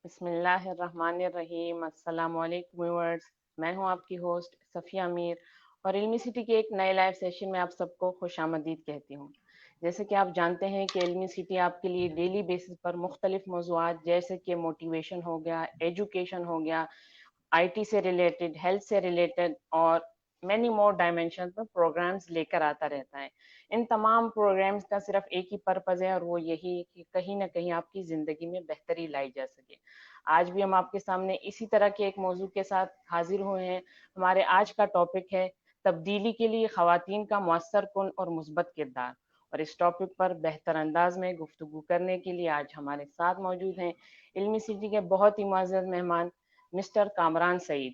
बिस्मिल्लाहिर्रहमानिर्रहीम। अस्सलाम वालेकुम व्यूअर्स। मैं हूं आपकी होस्ट सफ़िया अमीर और इल्मी सिटी के एक नए लाइव सेशन में आप सबको खुशामदीद कहती हूं। जैसे कि आप जानते हैं कि इल्मी सिटी आपके लिए डेली बेसिस पर मुख्तलिफ मौज़ूआत जैसे कि मोटिवेशन हो गया, एजुकेशन हो गया, आईटी से रिलेटेड, हेल्थ से रिलेटेड और मैनी मोर डायमेंशन पर प्रोग्राम्स लेकर आता रहता है। इन तमाम प्रोग्राम्स का सिर्फ एक ही पर्पज़ है और वो यही है कि कहीं ना कहीं आपकी ज़िंदगी में बेहतरी लाई जा सके। आज भी हम आपके सामने इसी तरह के एक मौजू के साथ हाजिर हुए हैं। हमारे आज का टॉपिक है तब्दीली के लिए ख़वातीन का मौसर कुन और मुस्बत किरदार। और इस टॉपिक पर बेहतर अंदाज में गुफ्तगू करने के लिए आज हमारे साथ मौजूद हैं इल्मी सिटी के बहुत ही मुअज़्ज़ज़ मेहमान मिस्टर कामरान सईद,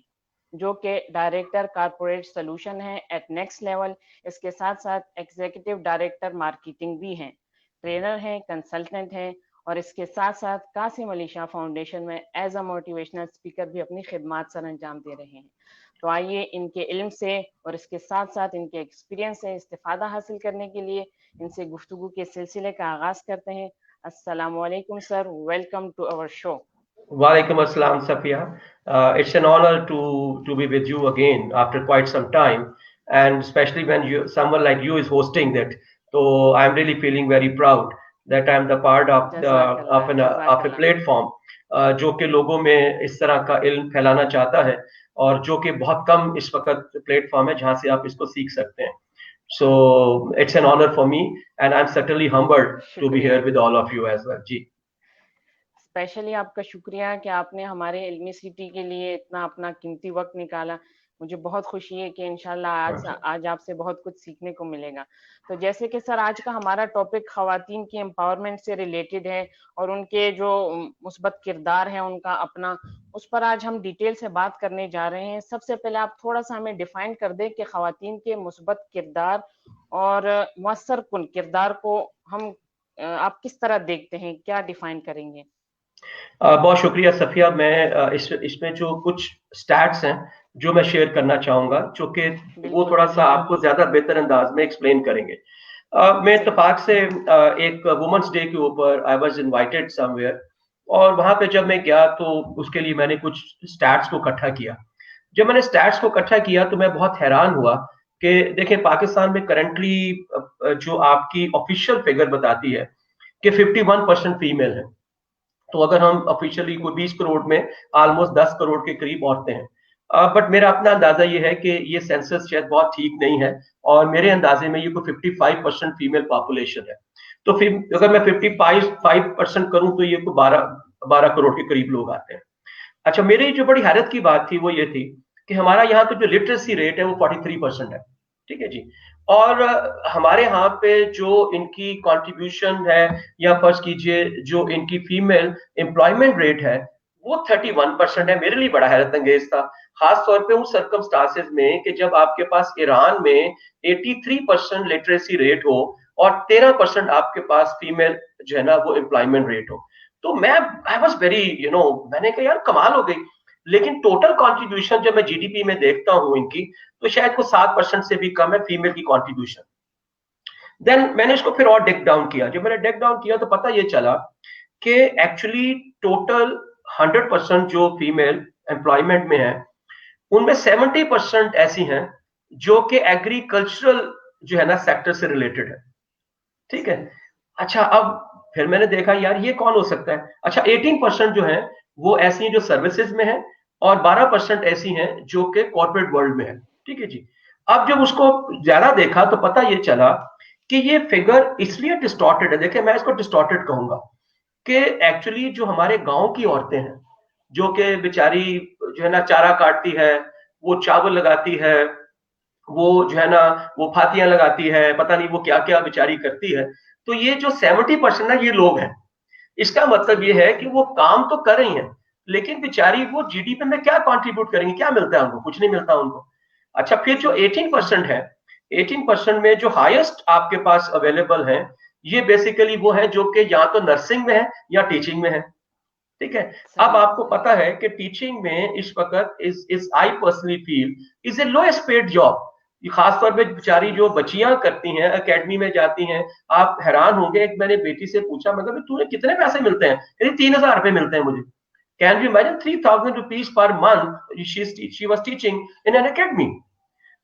जो कि डायरेक्टर कारपोरेट सोल्यूशन है एट नेक्स्ट लेवल। इसके साथ साथ एग्जीक्यूटिव डायरेक्टर मार्केटिंग भी हैं, ट्रेनर हैं, कंसल्टेंट हैं और इसके साथ साथ कासिम अली शाह फाउंडेशन में एज अ मोटिवेशनल स्पीकर भी अपनी खिदमात सर अंजाम दे रहे हैं। तो आइए इनके इल्म से और इसके साथ साथ इनके एक्सपीरियंस से इस्तिफादा हासिल करने के लिए इनसे गुफ्तगू के सिलसिले का आगाज करते हैं। अस्सलाम वालेकुम sir, welcome to our show. Walaikum assalam, Safia. It's an honor to be with you again after quite some time, and especially when someone like you is hosting that. So I'm really feeling very proud that I'm the part of the जजाकल्ला of a जजाकल्ला। platform जो कि लोगों में इस तरह का इल्म फैलाना चाहता है और जो कि बहुत कम इस वक्त प्लेटफॉर्म है जहां से आप इसको सीख सकते हैं. So it's an honor for me, and I'm certainly humbled to be शुक्रिया। here with all of you as well. जी. स्पेशली आपका शुक्रिया कि आपने हमारे इल्मी सिटी के लिए इतना अपना कीमती वक्त निकाला। मुझे बहुत खुशी है कि इंशाल्लाह आज आपसे बहुत कुछ सीखने को मिलेगा। तो जैसे कि सर आज का हमारा टॉपिक खवातीन की एम्पावरमेंट से रिलेटेड है और उनके जो मुस्बत किरदार है उनका अपना, उस पर आज हम डिटेल से बात करने जा रहे हैं। सबसे पहले आप थोड़ा सा हमें डिफाइन कर दें कि खवातीन के मुस्बत किरदार और मुअस्सर कुन किरदार को हम आप किस तरह देखते हैं, क्या डिफाइन करेंगे? बहुत शुक्रिया सफिया. मैं इसमें जो कुछ स्टैट्स हैं जो मैं शेयर करना चाहूंगा जो कि वो बिल्कुल थोड़ा सा बिल्कुल। आपको ज्यादा बेहतर अंदाज में एक्सप्लेन करेंगे. मैं जी। इत्तेफाक से एक वुमेन्स डे के ऊपर आई वाज इनवाइटेड समवेयर और वहां पे जब मैं गया तो उसके लिए मैंने कुछ स्टैट्स को इकट्ठा किया. जब मैंने स्टैट्स को इकट्ठा किया तो मैं बहुत हैरान हुआ कि देखें पाकिस्तान में करंटली जो आपकी ऑफिशियल फिगर बताती है कि 51% फीमेल है. तो अगर हम ऑफिशियली कोई 20 करोड़ में ऑलमोस्ट 10 करोड़ के करीब औरतें हैं. बट मेरा अपना अंदाजा ये है कि ये सेंसस शायद बहुत ठीक नहीं है और मेरे अंदाजे में ये कोई 55% फीमेल पॉपुलेशन है. तो फिर अगर मैं 55% करूं तो ये कोई 12 करोड़ के करीब लोग आते हैं. अच्छा, मेरी जो बड़ी हैरत की बात थी वो ये थी कि हमारा यहाँ का जो लिटरेसी रेट है वो 43% है. ठीक है जी. और हमारे यहाँ पे जो इनकी कंट्रीब्यूशन है या फर्ज कीजिए जो इनकी फीमेल एम्प्लॉयमेंट रेट है वो 31% है. मेरे लिए बड़ा हैरत अंगेज था, खास तौर पे उस सर्कमस्टांसेस में कि जब आपके पास ईरान में 83% लिटरेसी रेट हो और 13% आपके पास फीमेल जो है ना वो एम्प्लॉयमेंट रेट हो. तो मैं आई वॉज वेरी मैंने कहा यार कमाल हो गई. लेकिन टोटल कंट्रीब्यूशन जब मैं जीडीपी में देखता हूं इनकी तो शायद को 7% से भी कम है फीमेल की कंट्रीब्यूशन. देन मैंने इसको फिर और डेक डाउन किया. जब मैंने डेक डाउन किया तो पता ये चला कि एक्चुअली टोटल 100% जो फीमेल एम्प्लॉयमेंट में है उनमें 70% ऐसी हैं जो कि एग्रीकल्चरल जो है ना सेक्टर से रिलेटेड है. ठीक है. सही। अच्छा, अब फिर मैंने देखा यार ये कौन हो सकता है. अच्छा, 18% जो है वो ऐसी हैं जो सर्विसेज में है और 12% ऐसी हैं जो कि कॉर्पोरेट वर्ल्ड में है. ठीक है जी. अब जब उसको ज्यादा देखा तो पता ये चला कि ये फिगर इसलिए डिस्टॉर्टेड है. देखिए मैं इसको डिस्टॉर्टेड कहूंगा कि एक्चुअली जो हमारे गांव की औरतें हैं जो कि बेचारी जो है ना चारा काटती है, वो चावल लगाती है, वो जो है ना वो फातियां लगाती है, पता नहीं वो क्या क्या बेचारी करती है. तो ये जो 70% ना ये लोग हैं. इसका मतलब ये है कि वो काम तो कर रही हैं लेकिन बेचारी वो जीडीपी में क्या कंट्रीब्यूट करेंगी, क्या मिलता है उनको, कुछ नहीं मिलता उनको. अच्छा, फिर जो 18% है, 18% में जो हाईएस्ट आपके पास अवेलेबल है ये बेसिकली वो है जो कि या तो नर्सिंग में है या टीचिंग में है. ठीक है. अब सही। आपको पता है कि टीचिंग में इस वक्त इस आई personally feel is a lowest paid job. खास तौर पे बेचारी सही। जो बच्चियां करती हैं एकेडमी में जाती हैं, आप हैरान होंगे. एक मैंने बेटी से पूछा, मतलब तुम्हें कितने पैसे मिलते हैं, कहती 3,000 रुपए मिलते हैं मुझे. Can you imagine 3,000 rupees per month she was teaching in an academy?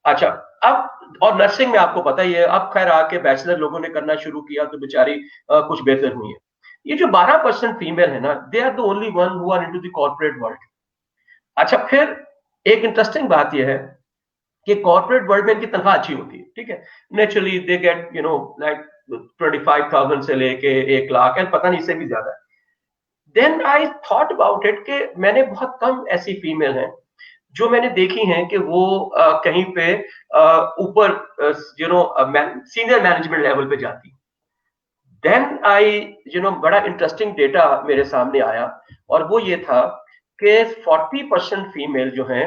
अच्छा, अब और नर्सिंग में आपको पता ही है, अब खैर आके बैचलर लोगों ने करना शुरू किया तो बेचारी कुछ बेहतर हुई है। ये जो 12% फीमेल है ना, they are the only one who are into the corporate world. अच्छा, फिर एक इंटरेस्टिंग बात यह है कि कॉर्पोरेट वर्ल्ड में इनकी तनख्वाह अच्छी होती है, ठीक है, नेचुरली दे गेट लाइक 25,000 से लेके 1 लाख एंड पता नहीं इससे भी ज्यादा। Then I thought about it कि मैंने बहुत कम ऐसी फीमेल हैं जो मैंने देखी हैं कि वो कहीं पे ऊपर सीनियर मैनेजमेंट लेवल पे जाती। देन आई बड़ा इंटरेस्टिंग डेटा मेरे सामने आया और वो ये था कि 40% फीमेल जो हैं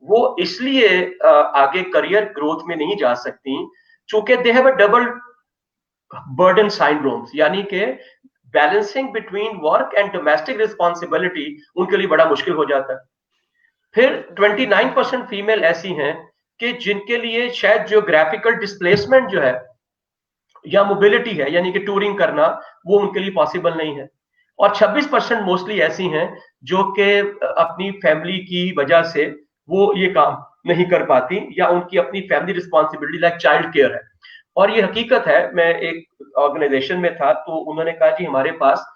वो इसलिए आगे करियर ग्रोथ में नहीं जा सकती चूंकि they have a double burden syndromes, यानी कि balancing between work and domestic responsibility उनके लिए बड़ा मुश्किल हो जाता है। फिर 29% फीमेल ऐसी हैं कि जिनके लिए शायद जियोग्राफिकल डिस्प्लेसमेंट जो है या मोबिलिटी है, यानी कि टूरिंग करना, वो उनके लिए पॉसिबल नहीं है। और 26% मोस्टली ऐसी हैं जो कि अपनी फैमिली की वजह से वो ये काम नहीं कर पाती या उनकी अपनी family responsibility like child care है। और ये हकीकत है, मैं एक ऑर्गेनाइजेशन में था तो उन्होंने कहा जी हमारे पास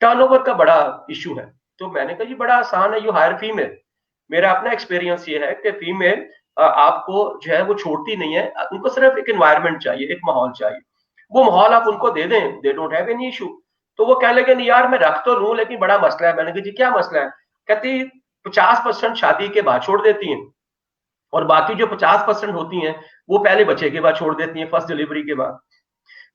टर्नओवर का बड़ा इशू है। तो मैंने कहा जी बड़ा आसान है, यू हायर फीमेल। मेरा अपना एक्सपीरियंस ये है कि फीमेल आपको जो है वो छोड़ती नहीं है, उनको सिर्फ एक एनवायरनमेंट चाहिए, एक माहौल चाहिए, वो माहौल आप उनको दे दें, they don't have any issue. तो वो कहने लगे नहीं यार मैं रख तो लूं लेकिन बड़ा मसला है। मैंने कहा जी क्या मसला है? कहती 50% शादी के बाद छोड़ देती हैं और बाकी जो 50% होती हैं वो पहले बच्चे के बाद छोड़ देती हैं, फर्स्ट डिलीवरी के बाद।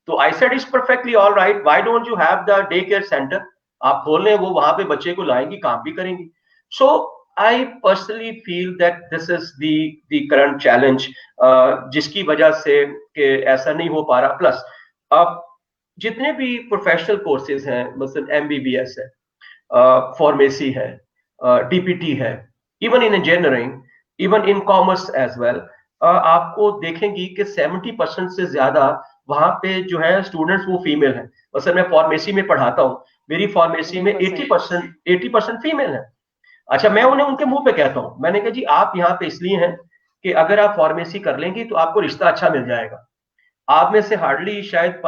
तो I said it's perfectly all right, why don't you have the day care centre, आप खोल लें, वो वहां पे बच्चे को लाएंगी, काम भी करेंगी। So I personally feel that this is the current challenge जिसकी वजह से कि ऐसा नहीं हो पा रहा। प्लस अब जितने भी प्रोफेशनल कोर्सेज हैं, मतलब एमबीबीएस है, फार्मेसी है, डीपीटी है, even in engineering, even in commerce as well, आपको देखेंगी कि 70% से ज्यादा वहां पे जो है स्टूडेंट्स वो फीमेल हैं। असल मैं फार्मेसी में पढ़ाता हूँ, मेरी फार्मेसी में 80% फीमेल है। अच्छा, मैं उन्हें उनके मुंह पे कहता हूँ, मैंने कहा जी आप यहाँ पे इसलिए हैं कि अगर आप फार्मेसी कर लेंगी तो आपको रिश्ता अच्छा मिल जाएगा। आप में से हार्डली शायद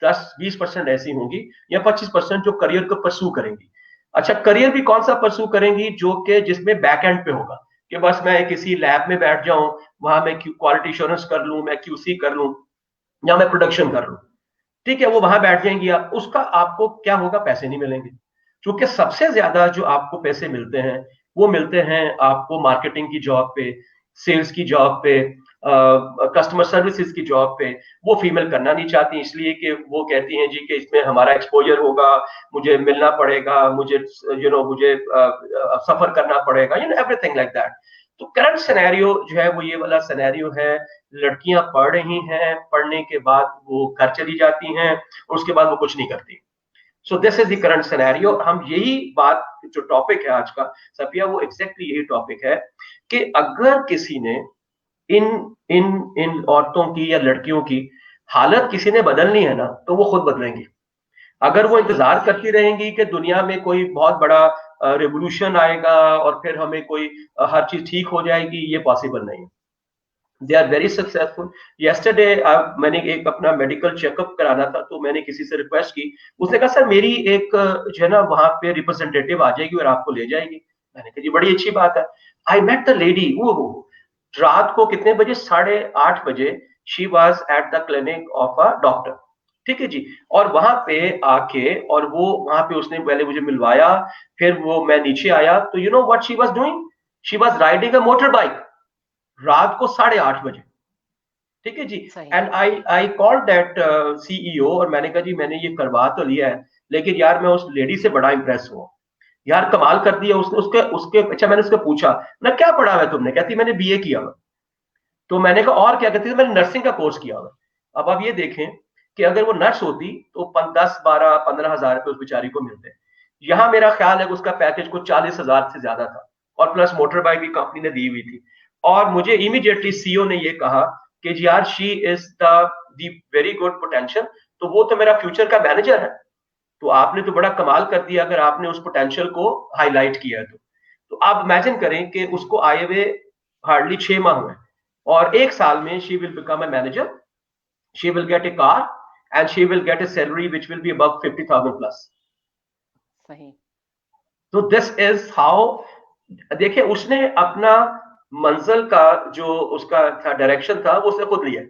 10-20% ऐसी होंगी या 25% जो करियर को परस्यू करेंगी। अच्छा, करियर भी कौन सा परस्यू करेंगी? जो कि जिसमें बैक एंड पे होगा कि बस मैं किसी लैब में बैठ जाऊं, वहां मैं क्वालिटी एश्योरेंस कर लूं, मैं क्यूसी कर लूं या मैं प्रोडक्शन कर लूं, ठीक है, वो वहां बैठ जाएंगी। आप उसका आपको क्या होगा? पैसे नहीं मिलेंगे। क्योंकि सबसे ज्यादा जो आपको पैसे मिलते हैं वो मिलते हैं आपको मार्केटिंग की जॉब पे, सेल्स की जॉब पे, कस्टमर सर्विसेज की जॉब पे। वो फीमेल करना नहीं चाहती इसलिए कि वो कहती हैं जी कि इसमें हमारा एक्सपोजर होगा, मुझे मिलना पड़ेगा, मुझे मुझे सफर करना पड़ेगा, एवरीथिंग लाइक दैट। तो करंट सिनेरियो जो है वो ये वाला सिनेरियो है। लड़कियां पढ़ रही हैं, पढ़ने के बाद वो घर चली जाती हैं और उसके बाद वो कुछ नहीं करती। सो this is the current scenario. हम यही बात, जो टॉपिक है आज का सफिया, वो एग्जैक्टली यही टॉपिक है कि अगर किसी ने इन इन इन औरतों की या लड़कियों की हालत किसी ने बदलनी है ना, तो वो खुद बदलेंगी। अगर वो इंतजार करती रहेंगी कि दुनिया में कोई बहुत बड़ा रेवोल्यूशन आएगा और फिर हमें कोई हर चीज ठीक हो जाएगी, ये पॉसिबल नहीं है। They are very successful. Yesterday मैंने एक अपना मेडिकल चेकअप कराना था तो मैंने किसी से रिक्वेस्ट की, उसने कहा सर मेरी एक जो है ना वहां पे रिप्रेजेंटेटिव आ जाएगी और आपको ले जाएगी। मैंने कहा जी बड़ी अच्छी बात है। आई मेट द लेडी, वो रात को कितने बजे? 8:30 बजे she was at the clinic of a doctor, ठीक है जी। और वहां पे आके और वो वहां पे उसने पहले मुझे मिलवाया, फिर वो मैं नीचे आया तो you know what she was doing? She was riding a motor bike रात को 8:30 बजे, ठीक है जी। And I I called that CEO और मैंने कहा जी मैंने ये करवा तो लिया है लेकिन यार मैं उस लेडी से बड़ा इंप्रेस हुआ, यार कमाल कर दिया उसने। उसके उसके अच्छा, मैंने उसको पूछा ना क्या पढ़ा हुआ है तुमने? कहती मैंने बीए किया हुआ। तो मैंने कहा और क्या? कहती मैंने नर्सिंग का कोर्स किया हुआ। अब आप ये देखें कि अगर वो नर्स होती तो 10-12-15 हजार रुपए उस बेचारी को मिलते। यहाँ मेरा ख्याल है कि उसका पैकेज कुछ 40,000 से ज्यादा था और प्लस मोटर बाइक भी कंपनी ने दी हुई थी। और मुझे इमीडिएटली सीईओ ने ये कहा कि जी यार she is the very good potential, तो वो तो मेरा फ्यूचर का मैनेजर है। तो आपने तो बड़ा कमाल कर दिया अगर आपने उस पोटेंशियल को हाईलाइट किया तो आप इमेजिन करें कि उसको आए हुए हार्डली 6 माह हुए और 1 साल में she will become a manager, she will get A car and she will get A salary which will be above 50,000 plus. सही। तो दिस इज हाउ, देखिए उसने अपना मंजिल का जो उसका था डायरेक्शन था वो उसने खुद लिया।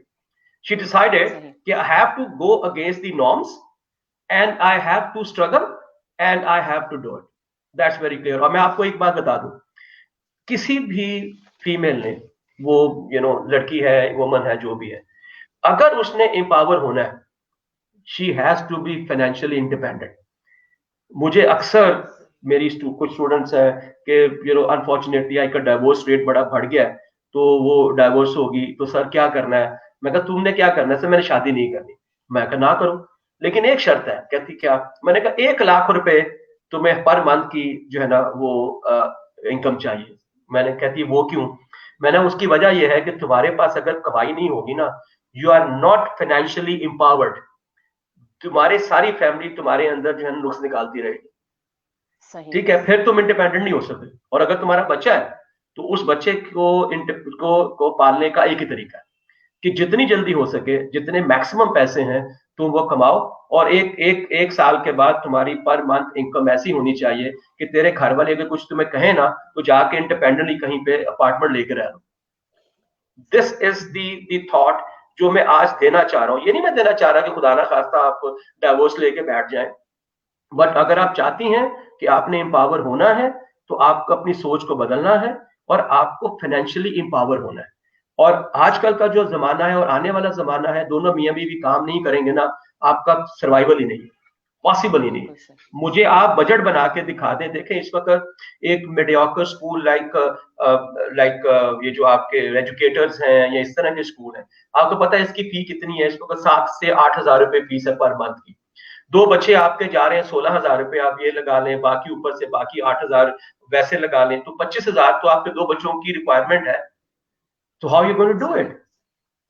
शी डिसाइडेड सही। कि I have to go against the norms and I have to struggle and I have to do it. That's very clear. और मैं आपको एक बात बता दूं, किसी भी फीमेल ने, वो लड़की है, वुमन है, जो भी है, अगर उसने एम्पावर होना है, she has to be financially independent. मुझे अक्सर मेरी कुछ स्टूडेंट्स हैं कि अनफॉर्चुनेटली आई का डाइवोर्स रेट बड़ा बढ़ गया है, तो वो डाइवोर्स होगी तो सर क्या करना है। मैं कहा तुमने क्या करना है? सर मैंने शादी नहीं करनी। मैं कहा ना करो, लेकिन एक शर्त है। कहती क्या? मैंने कहा 1 लाख रुपए तुम्हें पर मंथ की जो है ना वो इनकम चाहिए। मैंने कहती वो क्यों? मैंने उसकी वजह यह है कि तुम्हारे पास अगर कमाई नहीं होगी ना, you are not financially empowered. तुम्हारी सारी फैमिली तुम्हारे अंदर जो है नुक्स निकालती रहेगी। सही। ठीक है, फिर तुम इंडिपेंडेंट नहीं हो सकते। और अगर तुम्हारा बच्चा है तो उस बच्चे को पालने का एक ही तरीका है कि जितनी जल्दी हो सके, जितने मैक्सिमम पैसे हैं तुम वो कमाओ, और एक साल के बाद तुम्हारी पर मंथ इनकम ऐसी होनी चाहिए कि तेरे घर वाले अगर कुछ तुम्हें कहे ना तो जाके इंडिपेंडेंटली कहीं पे अपार्टमेंट लेके रह लो। दिस इज दी थॉट जो मैं आज देना चाह रहा हूं। ये नहीं मैं देना चाह रहा कि खुदा ना खास्ता आप डाइवोर्स लेके बैठ जाएं, बट अगर आप चाहती हैं कि आपने एम्पावर होना है तो आपको अपनी सोच को बदलना है और आपको फाइनेंशियली एम्पावर होना है। और आजकल का जो जमाना है और आने वाला जमाना है, दोनों मियां बीवी काम नहीं करेंगे ना, आपका सर्वाइवल ही नहीं, पॉसिबल ही नहीं। बिल्कुल सही। मुझे आप बजट बना के दिखा दें। देखें इस वक्त एक मीडियोकर स्कूल लाइक ये जो आपके एजुकेटर्स हैं या इस तरह के स्कूल हैं, आपको पता है इसकी फी कितनी है? इस वक्त 7 से 8 हजार रुपए फीस है पर मंथ की। 2 बच्चे आपके जा रहे हैं 16 हजार रुपए, आप ये लगा लें, बाकी ऊपर से बाकी 8 हजार वैसे लगा लें, तो 25 हजार तो आपके 2 बच्चों की रिक्वायरमेंट है। तो how you going to do सही। इट?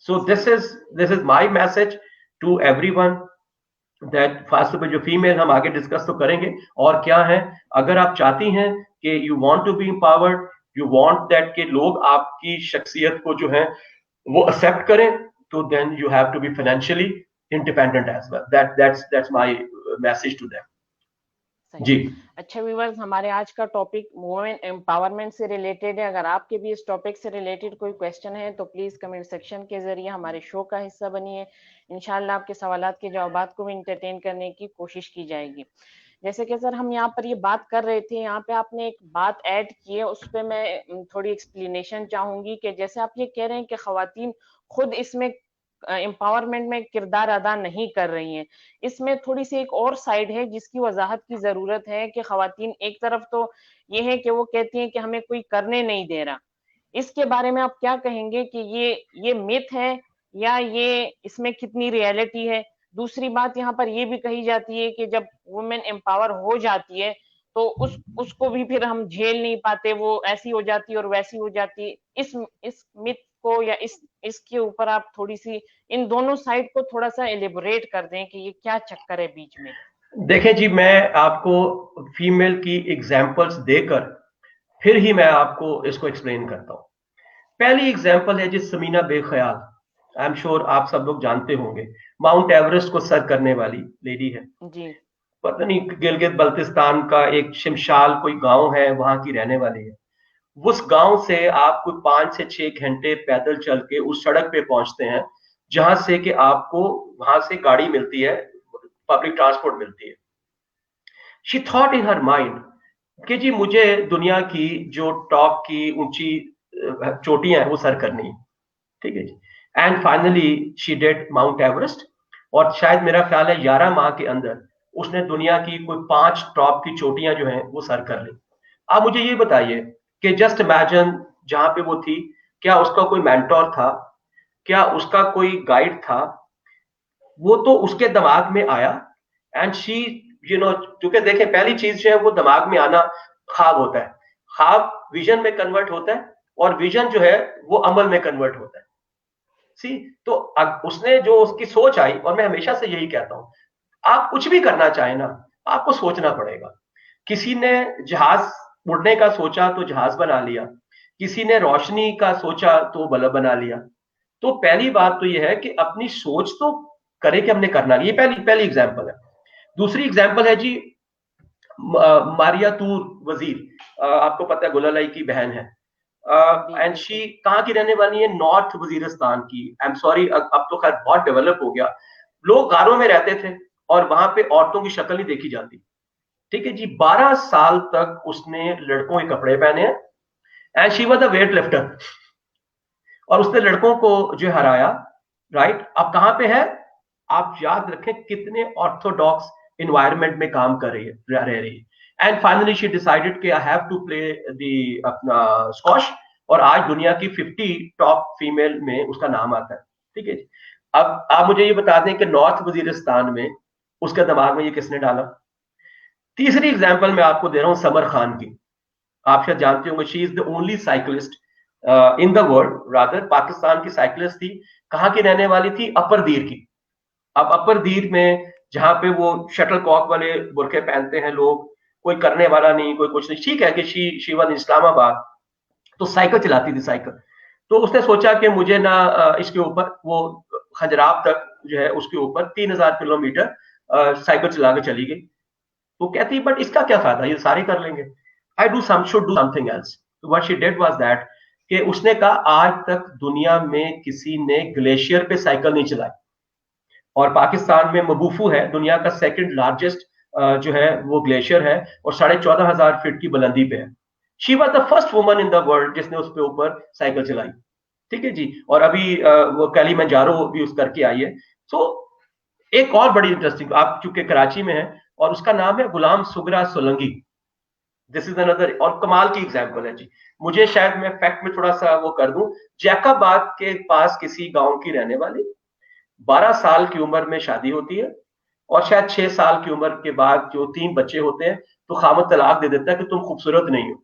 सो सही। This is my message to everyone that fast पे जो फीमेल, हम आगे डिस्कस तो करेंगे और क्या है। अगर आप चाहती हैं कि you want to be empowered, you want that कि लोग आपकी शख्सियत को जो है वो एक्सेप्ट करें, तो then you have to be financially independent as well. That's my message to them. सही। जी। अच्छा व्यूअर्स, हमारे आज का टॉपिक वुमेन एम्पावरमेंट से रिलेटेड है। अगर आपके भी इस टॉपिक से रिलेटेड कोई क्वेश्चन है तो प्लीज कमेंट सेक्शन के जरिए हमारे शो का हिस्सा बनिए। इंशाल्लाह आपके सवालात के जवाबात को भी इंटरटेन करने की कोशिश की जाएगी। जैसे कि सर हम यहाँ पर ये बात कर रहे थे, यहाँ पे आपने एक बात ऐड की है, उस पर मैं थोड़ी एक्सप्लेनेशन चाहूंगी कि जैसे आप ये कह रहे हैं कि खवातीन खुद इसमें एम्पावरमेंट में किरदार अदा नहीं कर रही हैं, इसमें थोड़ी सी एक और साइड है जिसकी वजाहत की जरूरत है कि खवातीन एक तरफ तो ये है कि वो कहती हैं कि हमें कोई करने नहीं दे रहा, इसके बारे में आप क्या कहेंगे कि ये मिथ है या ये इसमें कितनी रियलिटी है? दूसरी बात यहाँ पर ये भी कही जाती है कि जब वुमेन एम्पावर हो जाती है तो उसको भी फिर हम झेल नहीं पाते, वो ऐसी हो जाती है और वैसी हो जाती है। इस मिथ को या इसके ऊपर आप थोड़ी सी इन दोनों साइड को थोड़ा सा एलिबोरेट कर दें कि ये क्या चक्कर है बीच में। देखें जी, मैं आपको फीमेल की एग्जाम्पल्स देकर फिर ही मैं आपको इसको एक्सप्लेन करता हूं। पहली एग्जाम्पल है जी समीना बेख्याल। आई एम श्योर आप सब लोग जानते होंगे, माउंट एवरेस्ट को सर करने वाली लेडी है। जी। पता नहीं गिलगित बल्तिस्तान का एक शिमशाल कोई गांव है, वहां की रहने वाली है। उस गांव से आप कोई 5 से 6 घंटे पैदल चल के उस सड़क पे पहुंचते हैं जहां से कि आपको वहां से गाड़ी मिलती है, पब्लिक ट्रांसपोर्ट मिलती है। She thought in her mind कि जी मुझे दुनिया की जो टॉप की ऊंची चोटियां हैं वो सर करनी है। ठीक है जी। And finally she did mount Everest, और शायद मेरा ख्याल है 11 माह के अंदर उसने दुनिया की कोई 5 टॉप की चोटियां जो हैं वो सर कर ली। आप मुझे ये बताइए कि जस्ट इमेजिन जहां पे वो थी, क्या उसका कोई मेंटोर था? क्या उसका कोई गाइड था? वो तो उसके दिमाग में आया एंड शी क्योंकि देखें पहली चीज जो है वो दिमाग में आना ख्वाब होता है, ख्वाब विजन में कन्वर्ट होता है और विजन जो है वो अमल में कन्वर्ट होता है। सी, तो उसने जो उसकी सोच आई, और मैं हमेशा से यही कहता हूं, आप कुछ भी करना चाहें ना, आपको सोचना पड़ेगा। किसी ने जहाज उड़ने का सोचा तो जहाज बना लिया, किसी ने रोशनी का सोचा तो बल्ब बना लिया। तो पहली बात तो यह है कि अपनी सोच तो करे कि हमने करना नहीं। ये पहली पहली एग्जांपल है। दूसरी एग्जांपल है जी, मारिया तूर वजीर, आपको पता है गुलालाई की बहन है। एंड शी बिल्कुल। कहाँ की रहने वाली है? नॉर्थ वजीरिस्तान की। आई एम सॉरी, अब तो खैर बहुत डेवलप हो गया। लोग गारों में रहते थे और वहां पे औरतों की शक्ल नहीं देखी जाती। ठीक है जी, 12 साल तक उसने लड़कों के कपड़े पहने हैं, and she was a weight lifter, और उसने लड़कों को जो हराया। राइट, अब कहां पे है? आप याद रखें कितने ऑर्थोडॉक्स इन्वायरमेंट में काम कर रही है, रह रही है। एंड फाइनली शी डिसाइडेड कि I have to play the अपना स्क्वॉश, और आज दुनिया की 50 टॉप फीमेल में उसका नाम आता है। ठीक है जी। अब आप मुझे ये बता दें कि नॉर्थ वजीरिस्तान में उसके दिमाग में ये किसने डाला? तीसरी एग्जाम्पल मैं आपको दे रहा हूं समर खान की। आप शायद जानते होंगे, she is the only cyclist in the world, rather Pakistan की साइकिलिस्ट थी। कहाँ की रहने वाली थी? अपर दीर की। अब अपर दीर में जहां पे वो शटल कॉक वाले बुरके पहनते हैं लोग, कोई करने वाला नहीं, कोई कुछ नहीं। ठीक है कि शी वाज इस्लामाबाद, तो साइकिल चलाती थी, साइकिल। तो उसने सोचा कि मुझे ना इसके ऊपर वो खजराब तक जो है उसके ऊपर 3000 किलोमीटर साइकिल चला के चली गई। तो कहती बट इसका क्या फायदा, ये सारे कर लेंगे, I do some should do something else. तो what she did was that कि उसने कहा आज तक दुनिया में किसी ने ग्लेशियर पे साइकिल नहीं चलाई, और पाकिस्तान में मबूफू है दुनिया का सेकंड लार्जेस्ट जो है वो ग्लेशियर है, और 14,500 फीट की बुलंदी पे है। She was the first woman in the world जिसने उस पे ऊपर साइकिल चलाई। ठीक है जी, और अभी वो कैलीमंजारो भी उस करके आई है। सो एक और बड़ी इंटरेस्टिंग, आप चूंकि कराची में है, और उसका नाम है Ghulam Sugra Solanki. This is another और कमाल की एग्जाम्पल है जी। मुझे शायद मैं फैक्ट में थोड़ा सा वो कर दूं, जैकाबाद के पास किसी गांव की रहने वाली, 12 साल की उम्र में शादी होती है, और शायद 6 साल की उम्र के बाद जो 3 बच्चे होते हैं, तो खामद तलाक दे देता है कि तुम खूबसूरत नहीं हो।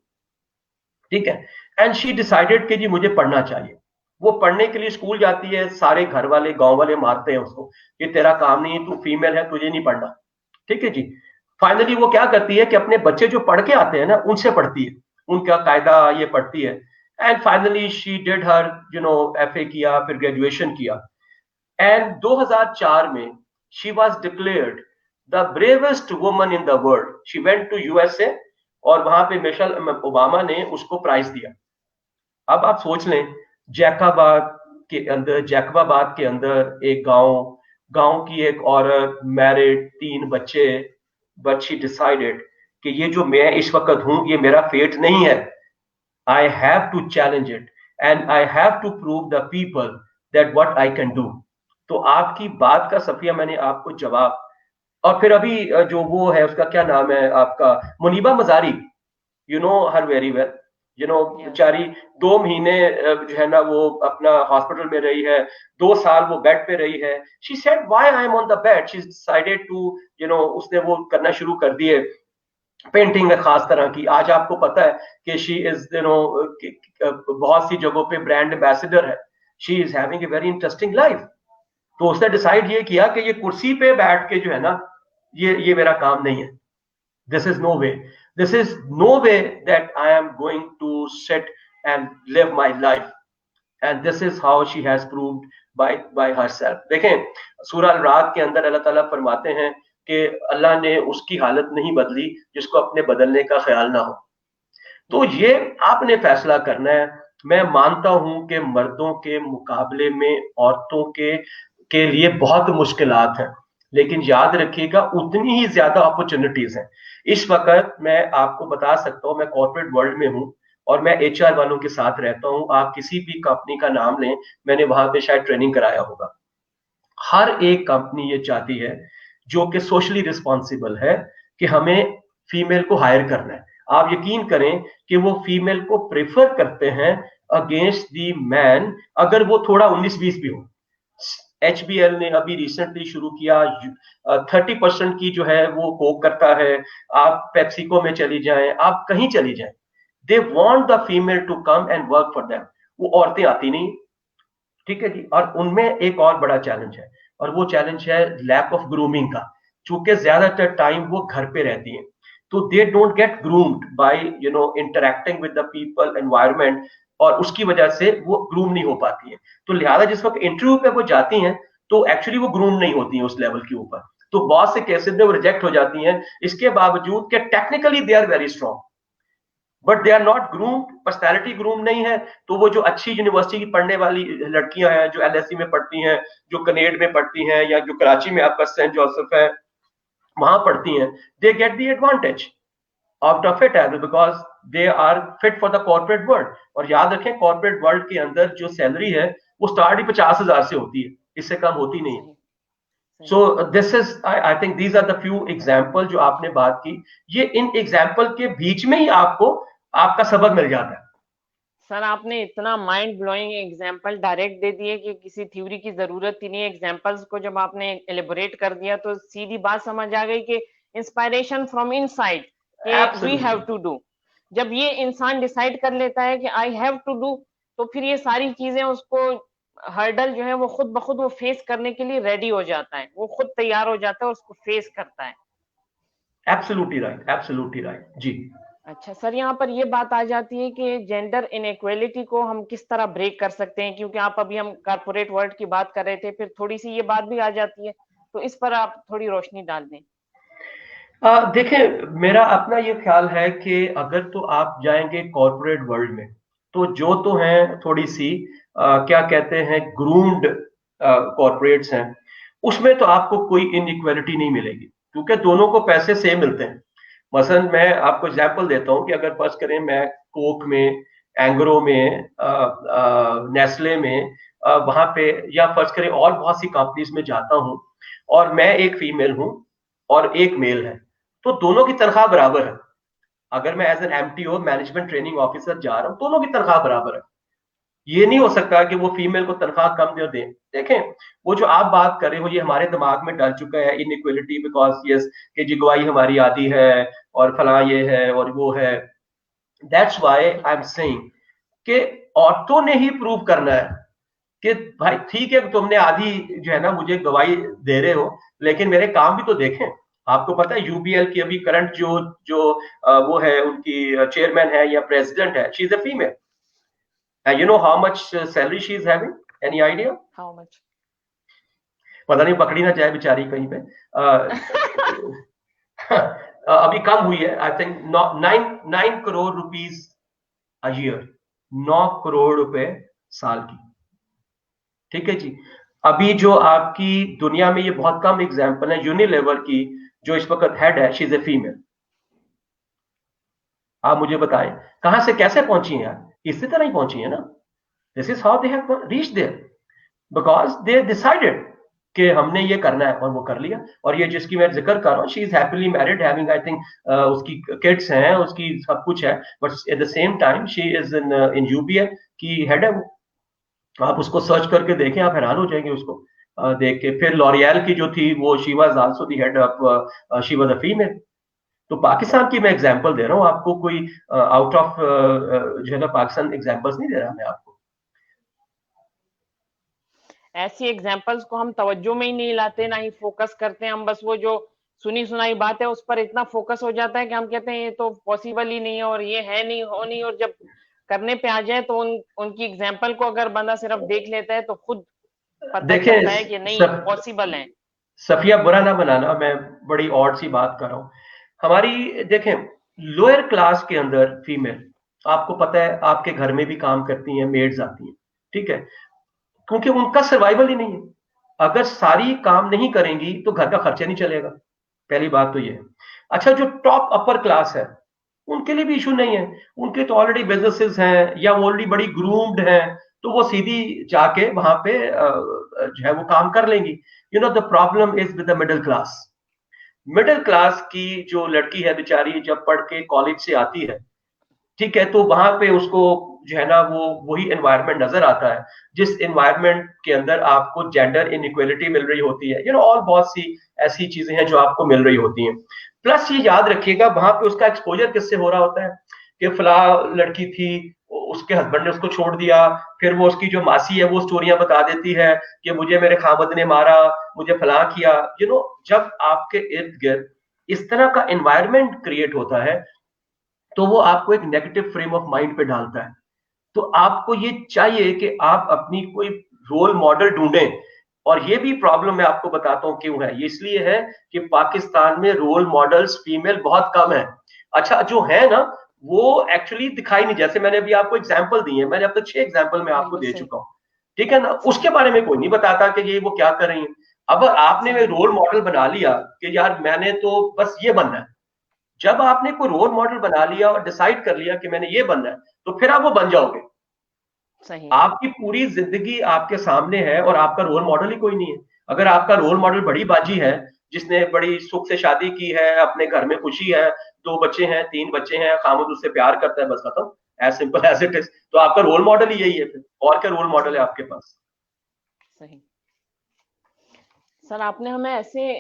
ठीक है, एंड शी डिसाइडेड कि जी मुझे पढ़ना चाहिए। वो पढ़ने के लिए स्कूल जाती है, सारे घर वाले गांव वाले मारते हैं उसको, ये तेरा काम नहीं है, तू फीमेल है, तुझे नहीं पढ़ना। ठीक है जी। फाइनली वो क्या करती है कि अपने बच्चे जो पढ़ के आते हैं ना उनसे पढ़ती है, उनका कायदा ये पढ़ती है। And finally she did her FA किया, फिर ग्रेजुएशन किया। एंड 2004 में she was declared the bravest woman in the world. She went to USA, और वहां पे मिशेल ओबामा ने उसको प्राइज दिया। अब आप सोच लें, जैकबाबाद के अंदर एक गांव, गांव की एक औरत, मैरिड, 3 बच्चे, बट शी डिसाइडेड कि ये जो मैं इस वक्त हूं ये मेरा फेट नहीं है। I have to challenge it, and I have to prove the people that what I can do. तो आपकी बात का सफिया मैंने आपको जवाब। और फिर अभी जो वो है उसका क्या नाम है आपका, Muniba Mazari, you know her very well. Yes. बेचारी 2 महीने जो है ना वो अपना हॉस्पिटल में रही है, 2 साल वो बेड पे रही है। She said why I am on the bed, she decided to उसने वो करना शुरू कर दिए, पेंटिंग है खास तरह की। आज आपको पता है कि शी इज बहुत सी जगहों पे ब्रांड एम्बेसडर है। She is having a very interesting life. तो उसने डिसाइड ये किया कि ये कुर्सी पे बैठ के जो है ना, ये मेरा काम नहीं है। This is no way. This is no way that I am going to sit and live my life. And this is how she has proved by herself. देखें, सूरह अल रात के अंदर अल्लाह ताला फरमाते हैं कि अल्लाह ने उसकी हालत नहीं बदली जिसको अपने बदलने का ख्याल ना हो। तो ये आपने फैसला करना है। मैं मानता हूं कि मर्दों के मुकाबले में औरतों के लिए बहुत मुश्किलात हैं, लेकिन याद रखिएगा उतनी ही ज्यादा अपॉर्चुनिटीज हैं। इस वक्त मैं आपको बता सकता हूं, मैं कॉर्पोरेट वर्ल्ड में हूं और मैं एचआर वालों के साथ रहता हूं। आप किसी भी कंपनी का नाम लें, मैंने वहां पे शायद ट्रेनिंग कराया होगा। हर एक कंपनी ये चाहती है जो कि सोशली रिस्पॉन्सिबल है कि हमें फीमेल को हायर करना है। आप यकीन करें कि वो फीमेल को प्रेफर करते हैं अगेंस्ट दी मैन, अगर वो थोड़ा 19-20 भी हो। एचबीएल ने अभी रिसेंटली शुरू किया, 30% की जो है वो कोक करता है। आप पेप्सिको में चली जाएं, आप कहीं चली जाएं, they want the female to come and work for them. वो औरतें आती नहीं। ठीक है जी, और उनमें एक और बड़ा चैलेंज है, और वो चैलेंज है लैक ऑफ ग्रूमिंग का। चूंकि ज्यादातर टाइम वो घर पे रहती हैं, तो they don't get groomed by interacting with the people environment, और उसकी वजह से वो ग्रूम नहीं हो पाती हैं। तो लिहाजा जिस वक्त इंटरव्यू पे वो जाती हैं तो एक्चुअली वो ग्रूम नहीं होती हैं उस लेवल के ऊपर, तो बहुत से केसेस में वो रिजेक्ट हो जाती हैं, इसके बावजूद कि technically they are very strong, but they are not groom, personality groom नहीं है। तो वो जो अच्छी यूनिवर्सिटी की पढ़ने वाली लड़कियां हैं, जो एलएससी में पढ़ती हैं, जो कनेड में पढ़ती हैं, या जो कराची में आपका सेंट जोसेफ है वहां पढ़ती हैं, they get the advantage out of it as because they are fit for the corporate world. और याद रखें कॉर्पोरेट वर्ल्ड के अंदर जो सैलरी है वो स्टार्ट ही 50,000 से होती है, इससे कम होती नहीं है। So this is I think these are the few example जो आपने बात की, ये इन एग्जाम्पल के बीच में ही आपको आपका सबक मिल जाता है। सर आपने इतना माइंड ब्लोइंग एग्जाम्पल डायरेक्ट दे दिए कि किसी थ्योरी की जरूरत ही नहीं है। एग्जाम्पल्स को जब आपने एलिबोरेट कर दिया तो सीधी बात समझ आ गई कि inspiration from inside, we have to do. जब ये इंसान डिसाइड कर लेता है कि आई हैव टू डू, तो फिर ये सारी चीजें उसको हर्डल जो है वो खुद ब खुद वो फेस करने के लिए रेडी हो जाता है, वो खुद तैयार हो जाता है, उसको फेस करता है। एब्सोल्युटली राइट, एब्सोल्युटली राइट जी। अच्छा सर, यहाँ पर ये बात आ जाती है कि जेंडर इनइक्वालिटी को हम किस तरह ब्रेक कर सकते हैं, क्योंकि आप अभी हम कारपोरेट वर्ल्ड की बात कर रहे थे, फिर थोड़ी सी ये बात भी आ जाती है, तो इस पर आप थोड़ी रोशनी डाल दें। देखें, मेरा अपना ये ख्याल है कि अगर तो आप जाएंगे कॉर्पोरेट वर्ल्ड में, तो जो तो हैं थोड़ी सी क्या कहते हैं ग्रूम्ड कॉर्पोरेट्स हैं, उसमें तो आपको कोई इनइक्वालिटी नहीं मिलेगी, क्योंकि दोनों को पैसे सेम मिलते हैं। मसलन मैं आपको एग्जांपल देता हूं कि अगर फर्ज करें मैं कोक में, एंग्रो में, नेस्ले में, वहां पे, या फर्ज करें और बहुत सी कंपनीज में जाता हूं, और मैं एक फीमेल हूं और एक मेल है, तो दोनों की तनख्वाह बराबर है। अगर मैं as an MTO management training officer जा रहा हूं, दोनों की तनख्वाह बराबर है। ये नहीं हो सकता कि वो फीमेल को तनख्वाह कम दे दें। देखें, वो जो आप बात कर रहे हो ये हमारे दिमाग में डल चुका है, इनइक्वालिटी बिकॉज यस कि जी गवाही हमारी आती है और फला ये है और वो है। That's why I am saying कि औरतों ने ही प्रूव करना है कि भाई ठीक है तुमने आधी जो है ना मुझे गवाही दे रहे हो, लेकिन मेरे काम भी तो देखें। आपको पता है यूबीएल की अभी करंट जो जो वो है, उनकी चेयरमैन है या प्रेसिडेंट है, she is a female. You know how much salary she is having? Any idea? How much? पता नहीं पकड़ी ना जाए बेचारी कहीं पे। अभी कम हुई है, I think 9 crore rupees a year, 9 crore रुपए साल की। ठीक है जी। अभी जो आपकी दुनिया में ये बहुत कम एग्जाम्पल है, यूनिलेवर की जो इस वक्त हेड है, शी इज ए फीमेल। आप मुझे बताएं कहां से कैसे पहुंची है यार, इसी तरह ही पहुंची है ना। This is how they have reached there, because they decided कि हमने ये करना है और वो कर लिया। और ये जिसकी मैं जिक्र कर रहा हूँ, she is happily married, having I think उसकी किड्स हैं, उसकी सब कुछ है, but at the same time she is in UBA की हेड है वो। आप उसको सर्च करके देखें, आप हैरान हो जाएंगे उसको देख के। फिर लॉरियल की जो थी वो she was also the head of, she was a female. तो पाकिस्तान की मैं एग्जांपल दे रहा हूँ आपको, कोई आउट ऑफ जो है ना पाकिस्तान एग्जांपल्स नहीं दे रहा मैं आपको। ऐसी एग्जाम्पल्स को हम तवज्जो में ही नहीं लाते, ना ही फोकस करते हैं। हम बस वो जो सुनी सुनाई बात है उस पर इतना फोकस हो जाता है कि हम कहते हैं ये तो पॉसिबल ही नहीं है और ये है नहीं, हो नहीं। और जब करने पे आ जाए तो उनकी एग्जाम्पल को अगर बंदा सिर्फ देख लेता है तो खुद पता देखें चलता है कि नहीं पॉसिबल है। सफिया बुरा ना बनाना, मैं बड़ी ऑड सी बात कर रहा हूँ। हमारी देखें लोअर क्लास के अंदर फीमेल, आपको पता है आपके घर में भी काम करती हैं, मेड्स आती हैं, ठीक है, क्योंकि उनका सर्वाइवल ही नहीं है। अगर सारी काम नहीं करेंगी तो घर का खर्चा नहीं चलेगा, पहली बात तो ये है। अच्छा, जो टॉप अपर क्लास है उनके लिए भी इशू नहीं है, उनके तो ऑलरेडी बिजनेसेस हैं या वो ऑलरेडी बड़ी ग्रूम्ड हैं, तो वो सीधी जाके वहां पे जो है वो काम कर लेंगी। You know the problem is with the middle class. Middle class की जो लड़की है बेचारी, जब पढ़ के कॉलेज से आती है, ठीक है, तो वहां पे उसको जो है ना वो वही एनवायरनमेंट नजर आता है जिस एनवायरनमेंट के अंदर आपको जेंडर इनइक्वालिटी मिल रही होती है, और बहुत सी ऐसी चीजें हैं जो आपको मिल रही होती हैं। प्लस ये याद रखिएगा वहां पे उसका एक्सपोजर किससे हो रहा होता है कि फला लड़की थी, उसके हस्बैंड ने उसको छोड़ दिया, फिर वो उसकी जो मासी है वो स्टोरियां बता देती है कि मुझे मेरे खामद ने मारा, मुझे फलां किया। जब आपके इर्द गिर्द इस तरह का एनवायरनमेंट क्रिएट होता है तो वो आपको एक नेगेटिव फ्रेम ऑफ माइंड पे डालता है। तो आपको ये चाहिए कि आप अपनी कोई रोल मॉडल ढूंढें। और ये भी प्रॉब्लम मैं आपको बताता हूं क्यों है। ये इसलिए है कि पाकिस्तान में रोल मॉडल्स फीमेल बहुत कम है। अच्छा, जो है ना, वो एक्चुअली दिखाई नहीं। जैसे मैंने अभी आपको एग्जांपल दी है, मैंने अब तक 6 एग्जांपल मैं आपको बिल्कुल दे सही। चुका हूं, ठीक है ना। सही। उसके बारे में कोई नहीं बताता कि ये वो क्या कर रही है। अब आपने सही। रोल मॉडल बना लिया कि यार मैंने तो बस ये बनना है। जब आपने कोई रोल मॉडल बना लिया और डिसाइड कर लिया कि मैंने ये बनना है, तो फिर आप वो बन जाओगे। सही। आपकी पूरी जिंदगी आपके सामने है और आपका रोल मॉडल ही कोई नहीं है। अगर आपका रोल सही। मॉडल बड़ी बाजी है, जिसने बड़ी सुख से शादी की है, अपने घर में खुशी है, 2 बच्चे हैं, 3 बच्चे हैं, खामुद उससे प्यार करता है, बस खत्म, as simple as it is. तो आपका रोल मॉडल ही यही है फिर, और क्या रोल मॉडल है सही। आपके पास? सही। सर, आपने हमें ऐसे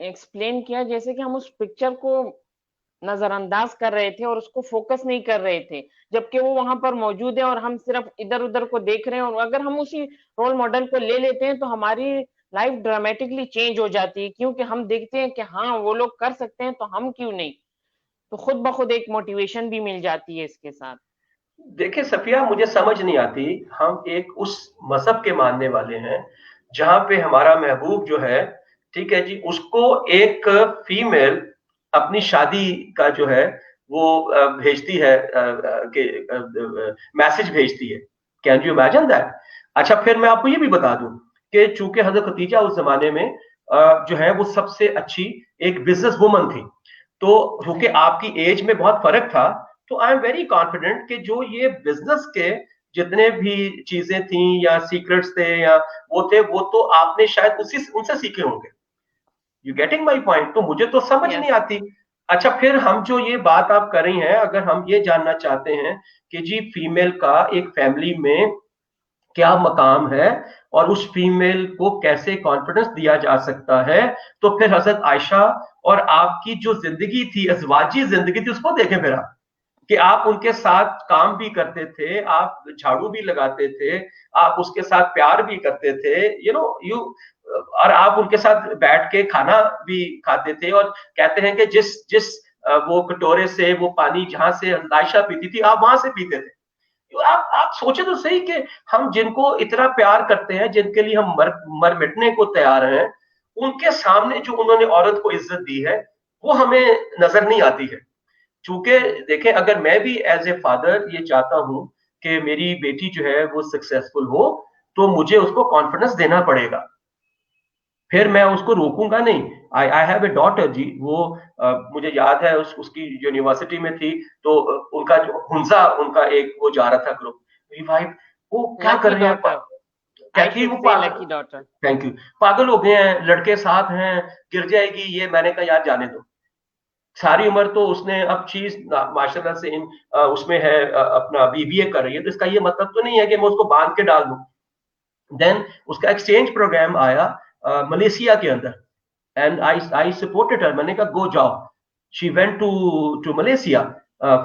एक्सप्लेन किया जैसे कि हम उस पिक्चर को नजरअंदाज कर रहे थे और उसको फोकस नहीं कर रहे थे, जबकि वो वहां पर मौजूद है और हम सिर्फ इधर उधर को देख रहे हैं। और अगर हम उसी रोल मॉडल को ले लेते हैं तो हमारी लाइफ ड्रामेटिकली चेंज हो जाती है, क्योंकि हम देखते हैं कि हाँ वो लोग कर सकते हैं तो हम क्यों नहीं। तो खुद ब खुद एक मोटिवेशन भी मिल जाती है इसके साथ। देखिए सफिया, मुझे समझ नहीं आती। हम एक उस मजहब के मानने वाले हैं जहां पे हमारा महबूब जो है, ठीक है जी, उसको एक फीमेल अपनी शादी का जो है वो भेजती है, मैसेज भेजती है। Can you imagine that? अच्छा, फिर मैं आपको ये भी बता दूं कि चूंकि हजरत खदीजा उस जमाने में जो है वो सबसे अच्छी एक बिजनेस वुमन थी, तो क्योंकि सही। आपकी एज में बहुत फर्क था, तो आई एम वेरी कॉन्फिडेंट कि जो ये बिजनेस के जितने भी चीजें थी या सीक्रेट्स थे या वो थे, वो तो आपने शायद उसी उनसे सीखे होंगे। You getting my point? तो मुझे तो समझ नहीं यस। आती। अच्छा, फिर हम जो ये बात आप कर रही हैं, अगर हम ये जानना चाहते हैं कि जी फीमेल का एक फैमिली में क्या मकाम है और उस फीमेल को कैसे कॉन्फिडेंस दिया जा सकता है, तो फिर हजरत आयशा और आपकी जो जिंदगी थी, अजवाजी जिंदगी थी, उसको देखें फिर आप, कि आप उनके साथ काम भी करते थे, आप झाड़ू भी लगाते थे, आप उसके साथ प्यार भी करते थे, यू और आप उनके साथ बैठ के खाना भी खाते थे। और कहते हैं कि जिस जिस वो कटोरे से वो पानी जहां से आयशा पीती थी, आप वहां से पीते थे। तो आप सोचे तो सही कि हम जिनको इतना प्यार करते हैं, जिनके लिए हम मर मर मिटने को तैयार हैं, उनके सामने जो उन्होंने औरत को इज्जत दी है, वो हमें नजर नहीं आती है। चूंकि देखें, अगर मैं भी एज ए फादर ये चाहता हूं कि मेरी बेटी जो है वो सक्सेसफुल हो, तो मुझे उसको कॉन्फिडेंस देना पड़ेगा। फिर मैं उसको रोकूंगा नहीं। आई आई हैव ए डॉटर जी, वो मुझे याद है उसकी यूनिवर्सिटी में थी, तो उनका जो हुंजा, उनका एक वो जा रहा था ग्रुप रिवाइव, वो क्या कर लकी रहे हैं, डॉटर। आई कहती है शुड वो से पागल, लकी डॉटर। थैंक यू, पागल हो गए हैं, लड़के साथ हैं, गिर जाएगी ये। मैंने कहा यार जाने दो, सारी उम्र तो उसने अब चीज माशाल्लाह से उसमें है, अपना बीबीए कर रही है, तो इसका ये मतलब तो नहीं है कि मैं उसको बांध के डाल दूं। देन उसका एक्सचेंज प्रोग्राम आया मलेशिया के अंदर, एंड आई सपोर्टेड हर। मैंने कहा गो जाओ। She went to Malaysia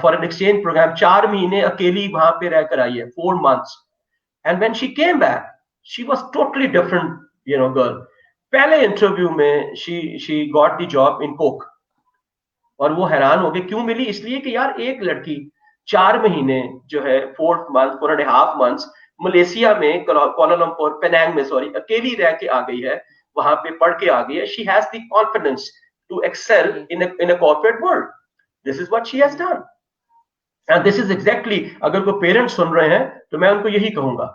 for an exchange program. 4 महीने अकेली वहां पे रहकर आई है, 4 months। And when she came back, she was totally different, girl. पहले इंटरव्यू में she got the job in Coke. और वो हैरान हो गए, क्यों मिली? इसलिए कि यार एक लड़की 4 महीने जो है, 4 months, 4.5 months मलेशिया में, कोलालमपुर, पेनांग में, सॉरी, अकेली रह के आ गई है, वहां पे पढ़ के आ गई है। She has the confidence to excel सही। In a corporate world. This is what she has सही। Done. And this is exactly, अगर कोई पेरेंट्स सुन रहे हैं तो मैं उनको यही कहूंगा,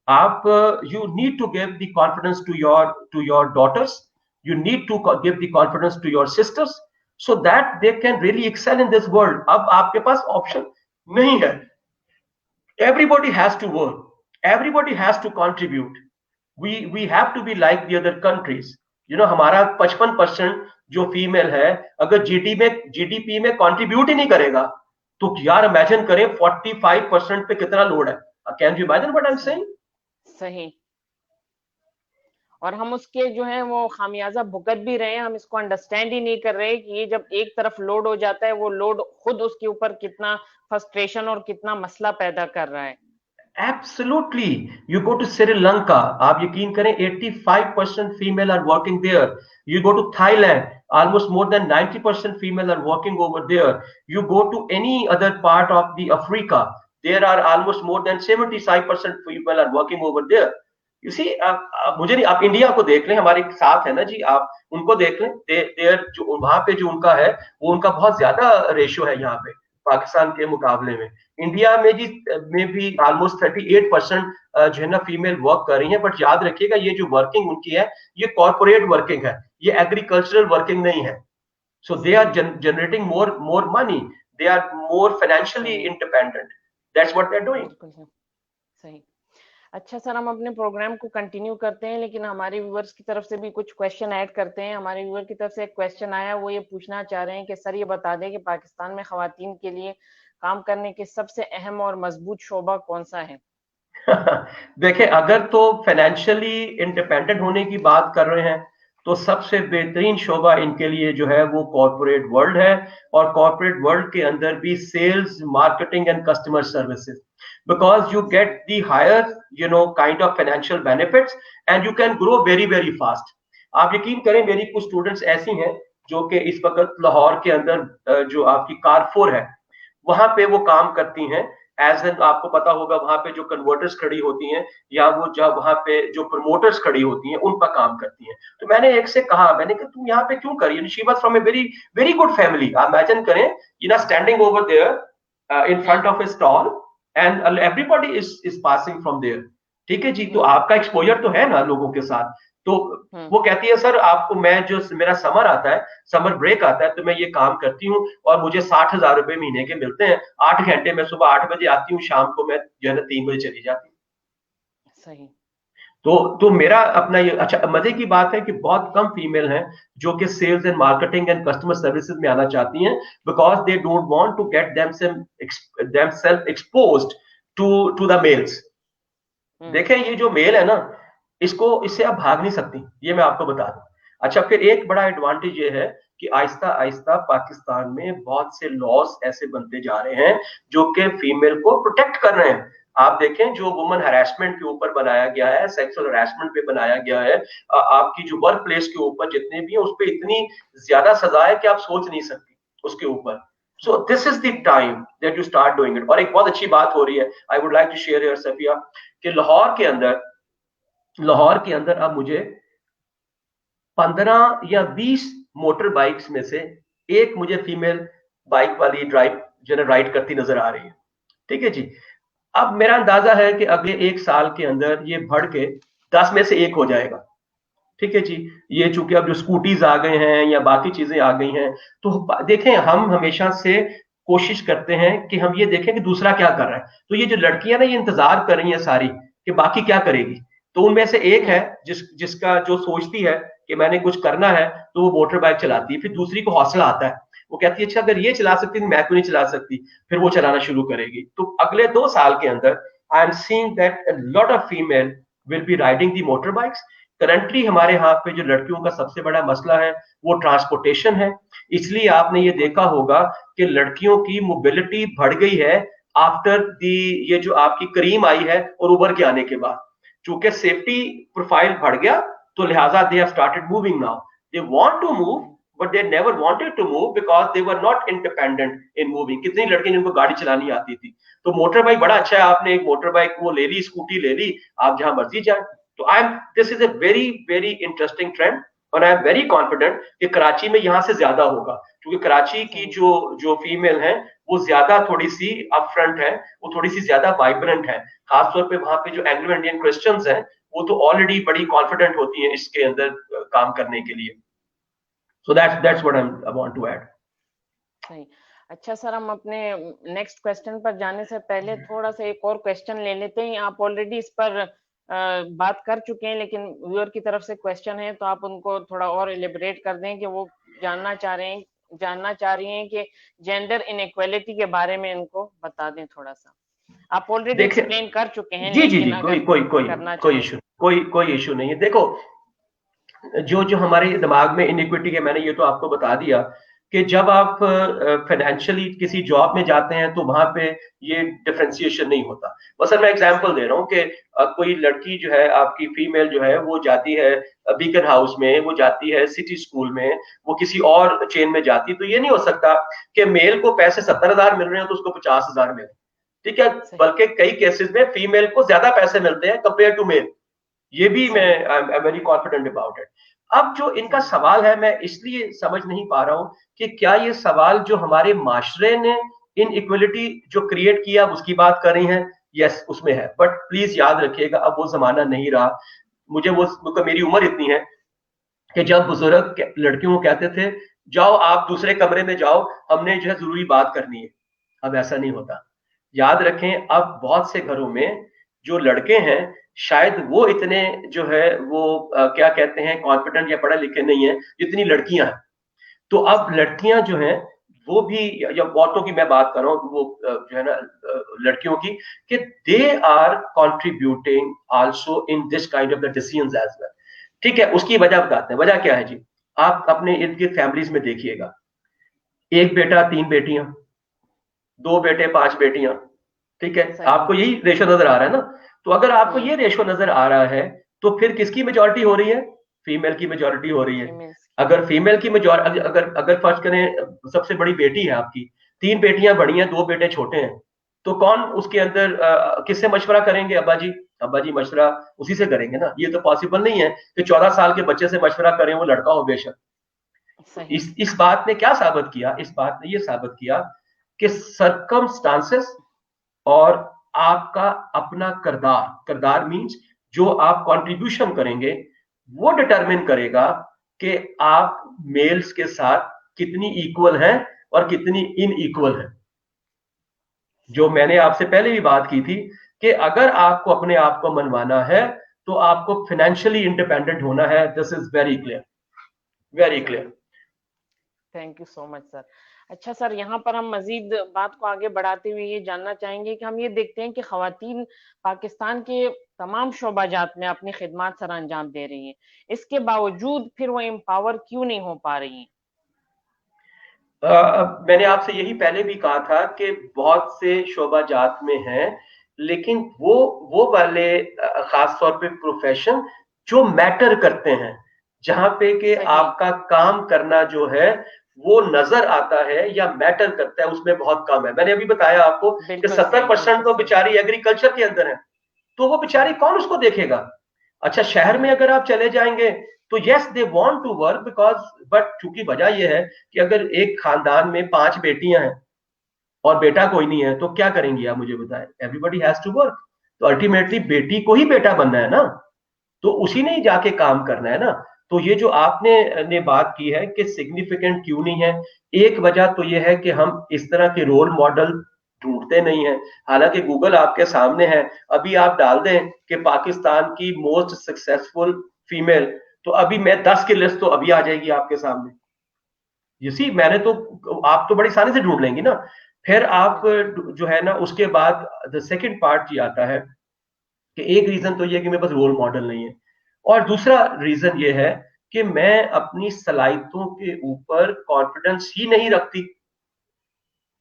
आप you need to give the confidence to your daughters, you need to give the confidence to your sisters so that they can really excel in this world. अब आपके पास ऑप्शन नहीं है। Everybody has to work, everybody has to contribute. We have to be like the other countries. हमारा 55% जो female है, अगर GDP में contribute ही नहीं करेगा, तो यार इमेजिन करें 45% पे कितना लोड है। Can you imagine what I am सही। सेइंग? सही। और हम उसके जो है वो खामियाजा भुगत भी रहे हैं, हम इसको अंडरस्टैंड ही नहीं कर रहे कि ये जब एक तरफ लोड हो जाता है, वो लोड खुद उसके ऊपर कितना फ्रस्ट्रेशन और कितना मसला पैदा कर रहा है। Absolutely. You go to Sri Lanka, आप यकीन करें 85% female are working there. You go to Thailand, almost more than 90% female are working over there. You go to any other part of the Africa, there are almost more than 75% female are working over there. You see, मुझे नहीं, आप India को देख लें, हमारे साथ है ना जी, आप उनको देख लें, देर जो वहां पे जो उनका है वो उनका बहुत ज्यादा रेशियो है यहाँ पे पाकिस्तान के मुकाबले में। इंडिया में जी में भी ऑलमोस्ट 38% जो है ना फीमेल वर्क कर रही है, बट याद रखिएगा ये जो वर्किंग उनकी है ये कॉर्पोरेट वर्किंग है, ये एग्रीकल्चरल वर्किंग नहीं है। So they are generating more money, they are more financially independent, that's what they are doing. सही। अच्छा सर, हम अपने प्रोग्राम को कंटिन्यू करते हैं, लेकिन हमारे व्यूअर्स की तरफ से भी कुछ क्वेश्चन ऐड करते हैं। हमारे व्यूअर की तरफ से एक क्वेश्चन आया, वो ये पूछना चाह रहे हैं कि सर ये बता दें कि पाकिस्तान में खवातीन के लिए काम करने के सबसे अहम और मजबूत शोबा कौन सा है? देखें, अगर तो फाइनेंशियली इंडिपेंडेंट होने की बात कर रहे हैं तो सबसे बेहतरीन शोबा इनके लिए जो है वो कॉर्पोरेट वर्ल्ड है, और कॉर्पोरेट वर्ल्ड के अंदर भी sales, marketing and customer services, because you get the higher kind of financial benefits and you can grow very very fast. आप यकीन करें, मेरी कुछ स्टूडेंट्स ऐसी हैं जो कि इस वक्त लाहौर के अंदर जो आपकी कारफोर है वहां पे वो काम करती हैं एज एन, आपको पता होगा वहां पे जो कन्वर्टर्स खड़ी होती हैं या वो जब वहां पे जो प्रमोटर्स खड़ी होती हैं उनका काम करती हैं। तो मैंने एक से कहा, मैंने कहा तुम यहाँ पे क्यों कर रही हो? She was from a very very good family. आप इमेजिन करें, standing over there in front of a stall and everybody is passing from there. ठीक है जी, तो आपका एक्सपोजर तो है ना लोगों के साथ। तो वो कहती है सर आपको, मैं जो मेरा समर आता है, समर ब्रेक आता है, तो मैं ये काम करती हूँ और मुझे 60,000 रुपए महीने के मिलते हैं। 8 घंटे में सुबह 8 बजे आती हूँ, शाम को मैं जो है ना 3 बजे चली जाती हूँ। सही। तो मेरा अपना ये, अच्छा मजे की बात है कि बहुत कम फीमेल हैं जो कि sales and marketing and customer services में आना चाहती हैं, because they don't want to get themself exposed to the males. देखें, ये जो मेल है ना, इससे आप भाग नहीं सकती, ये मैं आपको बता दूं। अच्छा, फिर एक बड़ा एडवांटेज ये है कि आहिस्ता आहिस्ता पाकिस्तान में बहुत से लॉज ऐसे बनते जा रहे हैं जो कि फीमेल को प्रोटेक्ट कर रहे हैं। आप देखें, जो वुमन हरासमेंट के ऊपर बनाया गया है, सेक्सुअल हरासमेंट पे बनाया गया है, आपकी जो वर्क प्लेस के ऊपर जितने भी है उस पर इतनी ज्यादा सजा है कि आप सोच नहीं सकती उसके ऊपर। So this is the time that you start doing it. और एक बहुत अच्छी बात हो रही है, I would like to share here Safia, कि लाहौर के अंदर अब मुझे 15 या 20 मोटर बाइक्स में से एक मुझे फीमेल बाइक वाली ड्राइव जो है राइड करती नजर आ रही है। ठीक है जी, अब मेरा अंदाजा है कि अगले 1 साल के अंदर ये बढ़ के 10 में से एक हो जाएगा। ठीक है जी, ये चूंकि अब जो स्कूटीज आ गए हैं या बाकी चीजें आ गई हैं, तो देखें हम हमेशा से कोशिश करते हैं कि हम ये देखें कि दूसरा क्या कर रहा है। तो ये जो लड़कियां ना, ये इंतजार कर रही हैं सारी कि बाकी क्या करेगी। तो उनमें से एक है जिसका जो सोचती है कि मैंने कुछ करना है, तो वो मोटर बाइक चलाती है। फिर दूसरी को हौसला आता है, वो कहती है अच्छा अगर ये चला सकती है मैं क्यों नहीं चला सकती, फिर वो चलाना शुरू करेगी। तो अगले 2 साल के अंदर I am seeing that a lot of female will be riding the motor bikes. Currently हमारे यहाँ पे जो लड़कियों का सबसे बड़ा मसला है वो ट्रांसपोर्टेशन है। इसलिए आपने ये देखा होगा कि लड़कियों की मोबिलिटी बढ़ गई है आफ्टर दी, ये जो आपकी करीम आई है और उबर के आने के बाद। चूंकि सेफ्टी प्रोफाइल बढ़ गया, तो लिहाजा they have started moving now. They want to move but they never wanted to move because they were not independent in moving. कितनी लड़कियां जिनको गाड़ी चलानी आती थी। तो मोटर बाइक बड़ा अच्छा है, आपने एक मोटर बाइक वो ले ली, स्कूटी ले ली, आप जहां मर्जी जाए। तो this is a very very interesting trend, और आई एम वेरी कॉन्फिडेंट कि कराची में यहाँ से ज्यादा होगा, क्योंकि कराची की जो फीमेल है वो ज्यादा थोड़ी सी अपफ्रंट है, वो थोड़ी सी ज्यादा वाइब्रेंट है। खासतौर पे वहां पे जो एंग्लो इंडियन क्रिश्चियंस हैं वो तो ऑलरेडी बड़ी कॉन्फिडेंट होती हैं इसके अंदर काम करने के लिए। So that's what I want to add. सही। अच्छा सर, हम अपने नेक्स्ट क्वेश्चन पर जाने से पहले थोड़ा सा एक और क्वेश्चन ले लेते हैं। आप ऑलरेडी इस पर बात कर चुके हैं, लेकिन व्यूअर की तरफ से क्वेश्चन है तो आप उनको थोड़ा और एलिबरेट कर दें कि वो जानना चाह रही हैं कि जेंडर इनइक्वालिटी के बारे में इनको बता दें थोड़ा सा। आप ऑलरेडी एक्सप्लेन कर चुके हैं, जी जी लेकिन जी, कोई इशू नहीं है। देखो, जो हमारे दिमाग में इनइक्विटी है, मैंने ये तो आपको बता दिया कि जब आप फाइनेंशियली किसी जॉब में जाते हैं तो वहां पे ये डिफरेंशिएशन नहीं होता। बस मैं एग्जांपल दे रहा हूँ कि कोई लड़की जो है आपकी फीमेल जो है वो जाती है बीकन हाउस में, वो जाती है सिटी स्कूल में, वो किसी और चेन में जाती है, तो ये नहीं हो सकता कि मेल को पैसे 70,000 मिल रहे हैं तो उसको 50,000 मिले, ठीक है। बल्कि कई केसेस में फीमेल को ज्यादा पैसे मिलते हैं कंपेयर टू मेल। ये भी मैं I am very confident about it. अब जो इनका सवाल है, मैं इसलिए समझ नहीं पा रहा हूं कि क्या ये सवाल जो हमारे माशरे ने इन इक्वलिटी जो क्रिएट किया उसकी बात कर रही हैं। यस, उसमें है, बट प्लीज याद रखिएगा अब वो जमाना नहीं रहा। मुझे वो मेरी उम्र इतनी है कि जब बुजुर्ग लड़कियों को कहते थे जाओ आप दूसरे कमरे में जाओ, हमने जो है जरूरी बात करनी है। अब ऐसा नहीं होता। याद रखें, अब बहुत से घरों में जो लड़के हैं शायद वो इतने जो है वो क्या कहते हैं कॉन्फिडेंट या पढ़े लिखे नहीं है जितनी लड़कियां हैं। तो अब लड़कियां जो हैं वो भी, या औरतों की मैं बात कर रहा हूँ, वो जो है ना लड़कियों की, कि they are contributing also in this kind of the decisions as well. ठीक है, उसकी वजह बताते हैं। वजह क्या है जी? आप अपने इर्द गिर्द फैमिलीज में देखिएगा, एक बेटा 3 बेटियां, 2 बेटे 5 बेटियां, ठीक है, आपको यही रेशो नजर आ रहा है ना? तो अगर आपको ये रेशो नजर आ रहा है तो फिर किसकी मेजोरिटी हो रही है? फीमेल की मेजोरिटी हो रही है। अगर फीमेल की मेजोरिटी, अगर अगर फर्ज करें सबसे बड़ी बेटी है आपकी, 3 बेटियां बड़ी हैं, 2 बेटे छोटे हैं, तो कौन उसके अंदर किससे मशवरा करेंगे? अब्बा जी, अब्बा जी मशवरा उसी से करेंगे ना। ये तो पॉसिबल नहीं है कि 14 साल के बच्चे से मशवरा करें, वो लड़का हो बेशक। इस बात ने क्या साबित किया? इस बात ने ये साबित किया कि सरकमस्टांसेस और आपका अपना करदार, करदार मींस जो आप कंट्रीब्यूशन करेंगे, वो डिटरमिन करेगा कि आप मेल्स के साथ कितनी इक्वल हैं और कितनी इनइक्वल हैं। जो मैंने आपसे पहले भी बात की थी कि अगर आपको अपने आप को मनवाना है तो आपको फाइनेंशियली इंडिपेंडेंट होना है। This is very clear, very clear. Thank you so much sir. अच्छा सर, यहाँ पर हम मजीद बात को आगे बढ़ाते हुए ये जानना चाहेंगे कि हम ये देखते हैं कि खवातीन पाकिस्तान के तमाम शोबाजात में अपनी खिदमत सर अंजाम दे रही हैं, इसके बावजूद फिर वो एम्पावर क्यों नहीं हो पा रही हैं? मैंने आपसे यही पहले भी कहा था कि बहुत से शोबाजात में हैं, लेकिन वो वाले खास तौर पे प्रोफेशन जो मैटर करते हैं, जहां पे कि आपका काम करना जो है वो नजर आता है या मैटर करता है, उसमें बहुत कम है। मैंने अभी बताया आपको कि 70% तो बेचारी एग्रीकल्चर के अंदर है, तो वो बेचारी कौन उसको देखेगा? अच्छा, शहर में अगर आप चले जाएंगे तो yes they want to work because, but चूंकि वजह यह है कि अगर एक खानदान में 5 बेटियां हैं और बेटा कोई नहीं है तो क्या करेंगी आप मुझे बताएं? Everybody has to work. तो अल्टीमेटली बेटी को ही बेटा बनना है ना, तो उसी ने ही जाके काम करना है ना। तो ये जो आपने बात की है कि सिग्निफिकेंट क्यों नहीं है, एक वजह तो ये है कि हम इस तरह के रोल मॉडल ढूंढते नहीं है। हालांकि गूगल आपके सामने है, अभी आप डाल दें कि पाकिस्तान की मोस्ट सक्सेसफुल फीमेल, तो अभी मैं 10 की लिस्ट तो अभी आ जाएगी आपके सामने। इसी मैंने तो, आप तो बड़ी आसानी से ढूंढ लेंगी ना। फिर आप जो है ना, उसके बाद द सेकंड पार्ट ये आता है कि एक रीजन तो ये कि मेरे पास रोल मॉडल नहीं है, और दूसरा रीजन ये है कि मैं अपनी सलाहियतों के ऊपर कॉन्फिडेंस ही नहीं रखती।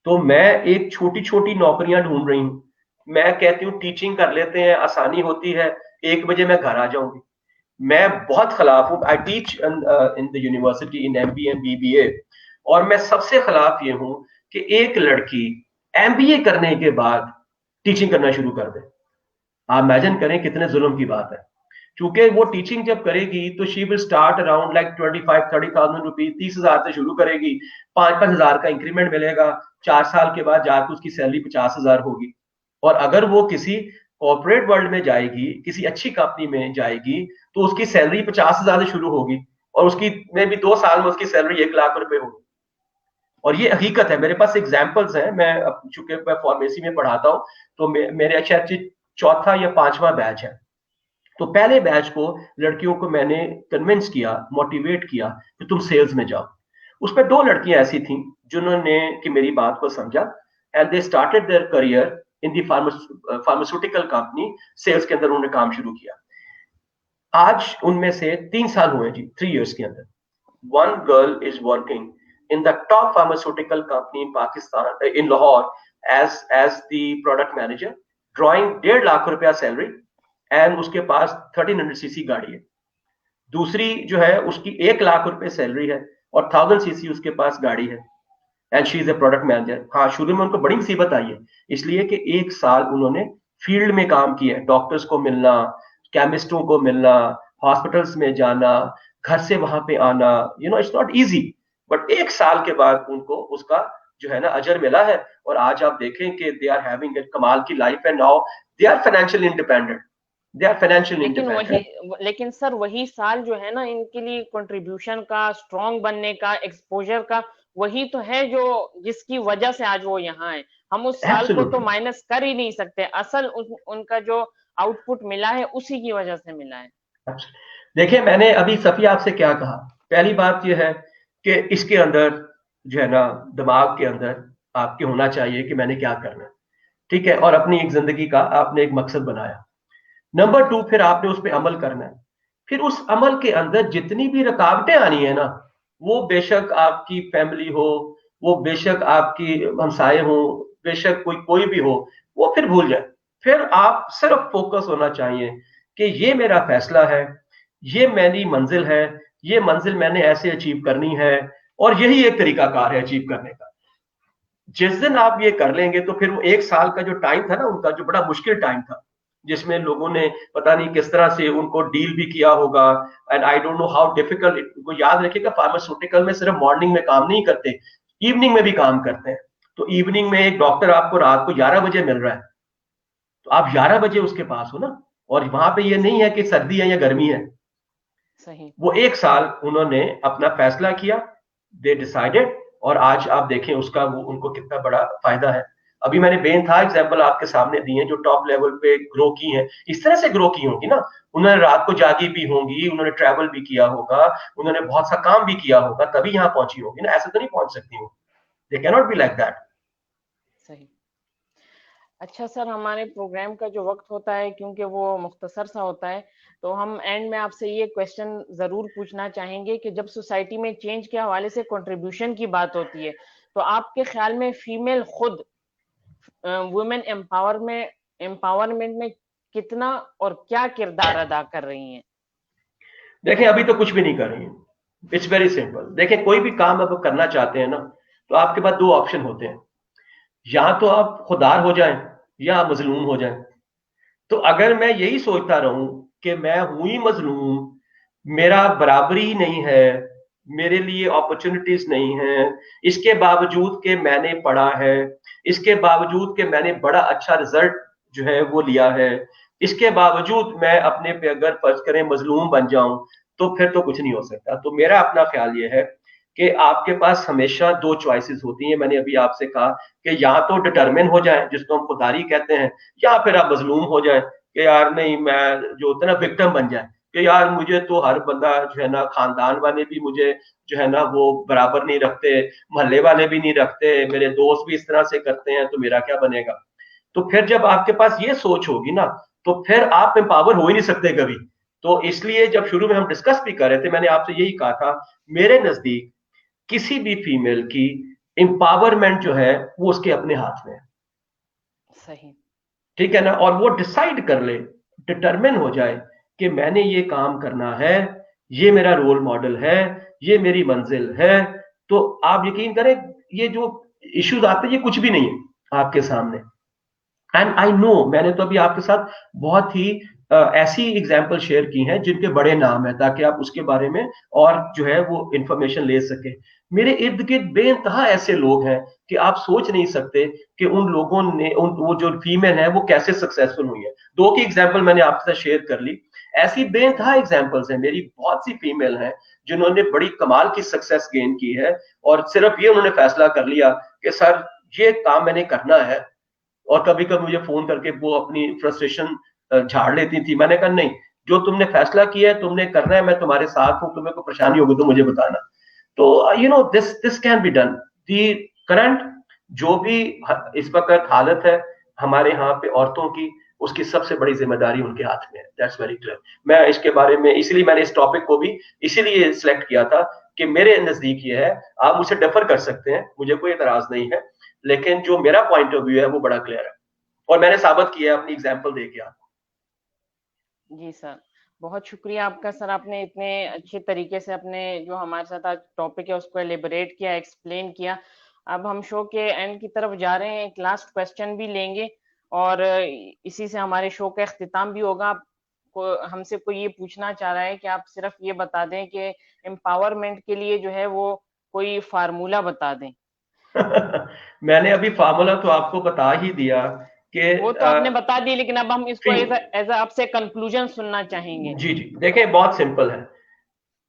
तो मैं एक छोटी छोटी नौकरियां ढूंढ रही हूं। मैं कहती हूँ टीचिंग कर लेते हैं, आसानी होती है, 1 बजे मैं घर आ जाऊंगी। मैं बहुत खिलाफ हूँ। I teach in the university in MBA and BBA, और मैं सबसे खिलाफ ये हूं कि एक लड़की एमबीए करने के बाद टीचिंग करना शुरू कर दे। आप इमेजिन करें कितने जुल्म की बात है। क्योंकि वो टीचिंग जब करेगी तो she will start around like 25-30,000 rupees, 30,000 से शुरू करेगी, 5-5 हजार का इंक्रीमेंट मिलेगा। 4 साल के बाद जाकर उसकी सैलरी 50,000 होगी। और अगर वो किसी कॉर्पोरेट वर्ल्ड में जाएगी, किसी अच्छी कंपनी में जाएगी, तो उसकी सैलरी 50,000 से शुरू होगी, और उसकी में भी 2 साल में उसकी सैलरी 1 लाख रुपए होगी। और ये हकीकत है, मेरे पास एग्जाम्पल्स हैं। मैं चूंकि मैं फार्मेसी में पढ़ाता हूँ, तो मेरे अच्छा चौथा या 5वां बैच है। तो पहले बैच को लड़कियों को मैंने कन्विंस किया, मोटिवेट किया कि तुम सेल्स में जाओ। उसमें 2 लड़कियां ऐसी थीं जिन्होंने कि मेरी बात को समझा, and they started their career in the pharmaceutical company. Sales के अंदर उन्होंने काम शुरू किया। आज उनमें से 3 साल हुए जी, 3 इयर्स के अंदर। One girl is working in the top pharmaceutical company in Pakistan, in Lahore, as the product manager, drawing 1.5 lakh रुपया सैलरी, एंड उसके पास 1300 सीसी गाड़ी है। दूसरी जो है उसकी 1 लाख रुपए सैलरी है और 1000 सीसी उसके पास गाड़ी है, and she is a product manager. हाँ, शुरू में उनको बड़ी मुसीबत आई है, इसलिए कि 1 साल उन्होंने फील्ड में काम किया है, डॉक्टर्स को मिलना, केमिस्टों को मिलना, हॉस्पिटल्स में जाना, घर से वहां पे आना, इट्स नॉट इजी। बट 1 साल के बाद उनको उसका जो है ना अजर मिला है, और आज आप देखें कि दे आर हैविंग ए कमाल की लाइफ है। Now they are financial independent, they are financial independent. लेकिन सर वही साल जो है ना इनके लिए कंट्रीब्यूशन का, स्ट्रॉन्ग बनने का, एक्सपोजर का, वही तो है जो जिसकी वजह से आज वो यहाँ है। हम उस साल को तो माइनस कर ही नहीं सकते, असल उनका जो आउटपुट मिला है उसी की वजह से मिला है। देखिए, मैंने अभी सफी आपसे क्या कहा, पहली बात यह है कि इसके अंदर जो है ना दिमाग के अंदर आपके होना चाहिए कि मैंने क्या करना है, ठीक है, और अपनी एक जिंदगी का आपने एक मकसद बनाया। नंबर 2, फिर आपने उस पर अमल करना है। फिर उस अमल के अंदर जितनी भी रुकावटें आनी है ना, वो बेशक आपकी फैमिली हो, वो बेशक आपकी हमसाए हो, बेशक कोई भी हो, वो फिर भूल जाए। फिर आप सिर्फ फोकस होना चाहिए कि ये मेरा फैसला है, ये मेरी मंजिल है, ये मंजिल मैंने ऐसे अचीव करनी है, और यही एक तरीकाकार है अचीव करने का। जिस दिन आप ये कर लेंगे तो फिर वो 1 साल का जो टाइम था ना उनका, जो बड़ा मुश्किल टाइम था, जिसमें लोगों ने पता नहीं किस तरह से उनको डील भी किया होगा, and I don't know how difficult. को याद रखिएगा, फार्मास्यूटिकल में सिर्फ मॉर्निंग में काम नहीं करते, इवनिंग में भी काम करते हैं। तो इवनिंग में एक डॉक्टर आपको रात को 11 बजे मिल रहा है, तो आप 11 बजे उसके पास हो ना, और वहां पे ये नहीं है कि सर्दी है या गर्मी है। सही। वो 1 साल उन्होंने अपना फैसला किया, दे डिसाइडेड, और आज आप देखें उसका वो उनको कितना बड़ा फायदा है। अभी मैंने बेनतहा एग्जांपल आपके सामने दी है जो टॉप लेवल पे ग्रो की हैं, इस तरह से ग्रो की होंगी ना, उन्होंने रात को जागी भी होंगी, उन्होंने ट्रैवल भी किया होगा, उन्होंने बहुत सा काम भी किया होगा, तभी यहाँ पहुंची होगी ना, ऐसे तो नहीं पहुंच सकती हूँ। They can not be like that. सही। अच्छा सर, हमारे प्रोग्राम का जो वक्त होता है क्योंकि वो मुख्तसर सा होता है, तो हम एंड में आपसे ये क्वेश्चन जरूर पूछना चाहेंगे कि जब सोसाइटी में चेंज के हवाले से कंट्रीब्यूशन की बात होती है, तो आपके ख्याल में फीमेल खुद वुमेन एम्पावरमेंट में कितना और क्या किरदार अदा कर रही हैं? देखें, अभी तो कुछ भी नहीं कर रही है। It's very simple. देखें, कोई भी काम अब करना चाहते हैं ना, तो आपके पास 2 ऑप्शन होते हैं, या तो आप खुदार हो जाएं या आप मजलूम हो जाएं। तो अगर मैं यही सोचता रहूं कि मैं हूं ही मजलूम, मेरा बराबरी नहीं है, मेरे लिए अपॉर्चुनिटीज नहीं है, इसके बावजूद कि मैंने पढ़ा है, इसके बावजूद कि मैंने बड़ा अच्छा रिजल्ट जो है वो लिया है, इसके बावजूद मैं अपने पे अगर फर्ज करें मजलूम बन जाऊं, तो फिर तो कुछ नहीं हो सकता। तो मेरा अपना ख्याल ये है कि आपके पास हमेशा 2 चॉइसेस होती हैं। मैंने अभी आपसे कहा कि या तो डिटरमिन हो जाए, जिसको हम खुदारी कहते हैं, या फिर आप मजलूम हो जाए कि यार नहीं, मैं जो होता है ना विक्टिम बन जाए कि यार मुझे तो हर बंदा जो है ना, खानदान वाले भी मुझे जो है ना वो बराबर नहीं रखते, मोहल्ले वाले भी नहीं रखते, मेरे दोस्त भी इस तरह से करते हैं, तो मेरा क्या बनेगा। तो फिर जब आपके पास ये सोच होगी ना, तो फिर आप एम्पावर हो ही नहीं सकते कभी। तो इसलिए जब शुरू में हम डिस्कस भी कर रहे थे, मैंने आपसे यही कहा था, मेरे नजदीक किसी भी फीमेल की एम्पावरमेंट जो है वो उसके अपने हाथ में है। सही। ठीक है ना, और वो डिसाइड कर ले, डिटरमिन हो जाए कि मैंने ये काम करना है, ये मेरा रोल मॉडल है, ये मेरी मंजिल है। तो आप यकीन करें, ये जो इश्यूज आते हैं ये कुछ भी नहीं है आपके सामने। एंड आई नो, मैंने तो अभी आपके साथ बहुत ही ऐसी एग्जाम्पल शेयर की हैं जिनके बड़े नाम है, ताकि आप उसके बारे में और जो है वो इंफॉर्मेशन ले सके। मेरे इर्द गिर्द बेइंतहा ऐसे लोग हैं कि आप सोच नहीं सकते कि उन लोगों ने वो जो फीमेल है वो कैसे सक्सेसफुल हुई है। 2 की एग्जाम्पल मैंने आपके साथ शेयर कर ली, ऐसी बेइंतहा एग्जाम्पल्स हैं मेरी, बहुत सी फीमेल हैं जिन्होंने बड़ी कमाल की सक्सेस गेन की है, और सिर्फ ये उन्होंने फैसला कर लिया कि सर ये काम मैंने करना है। और कभी कभी मुझे फोन करके वो अपनी फ्रस्ट्रेशन झाड़ लेती थी। मैंने कहा नहीं, जो तुमने फैसला किया है तुमने करना है, मैं तुम्हारे साथ हूं, तुम्हें कोई परेशानी होगी तो मुझे बताना। तो this can be done. The current जो भी इस वक्त हालत है हमारे यहाँ पे औरतों की, उसकी सबसे बड़ी जिम्मेदारी उनके हाथ में है। That's very clear. मैं इसके बारे में, इसलिए मैंने इस टॉपिक को भी इसीलिए सिलेक्ट किया था कि मेरे नजदीक ये है, आप मुझसे डिफर कर सकते हैं, मुझे कोई एतराज नहीं है, लेकिन जो मेरा पॉइंट ऑफ व्यू है वो बड़ा क्लियर है और मैंने साबित किया है अपनी एग्जाम्पल देके आपको। जी सर, बहुत शुक्रिया आपका सर, आपने इतने अच्छे तरीके से अपने जो हमारे साथ आज टॉपिक है उसको एलिबरेट किया, एक्सप्लेन किया। अब हम शो के एंड की तरफ जा रहे हैं, एक लास्ट क्वेश्चन भी लेंगे और इसी से हमारे शो का इख्तिताम भी होगा। आपको हमसे कोई ये पूछना चाह रहा है कि आप सिर्फ ये बता दें कि एम्पावरमेंट के लिए जो है वो कोई फार्मूला बता दें। मैंने अभी फार्मूला तो आपको बता ही दिया कि वो तो आपने बता दी, लेकिन अब हम इसको जी एज आपसे कंक्लूजन सुनना चाहेंगे। जी, देखें बहुत सिंपल है।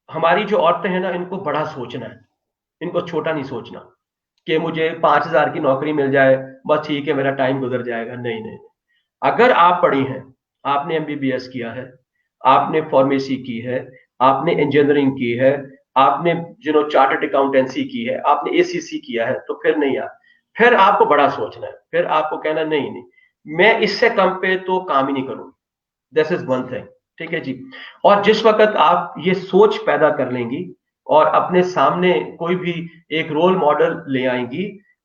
हमारी जो औरतें हैं ना, इनको बड़ा सोचना है, इनको छोटा नहीं सोचना कि मुझे 5,000 की नौकरी मिल जाए बस ठीक है, मेरा टाइम गुजर जाएगा। नहीं नहीं, अगर आप पढ़ी हैं, आपने एमबीबीएस किया है, आपने फार्मेसी की है, आपने इंजीनियरिंग की है, आपने चार्टर्ड अकाउंटेंसी की है, आपने एसीसी किया है, तो फिर नहीं यार, फिर आपको बड़ा सोचना है, फिर आपको कहना नहीं नहीं, मैं इससे कम पे तो काम ही नहीं करूंगी। This is one thing. ठीक है जी। और जिस वक्त आप ये सोच पैदा कर लेंगी और अपने सामने कोई भी एक रोल मॉडल ले आएंगी,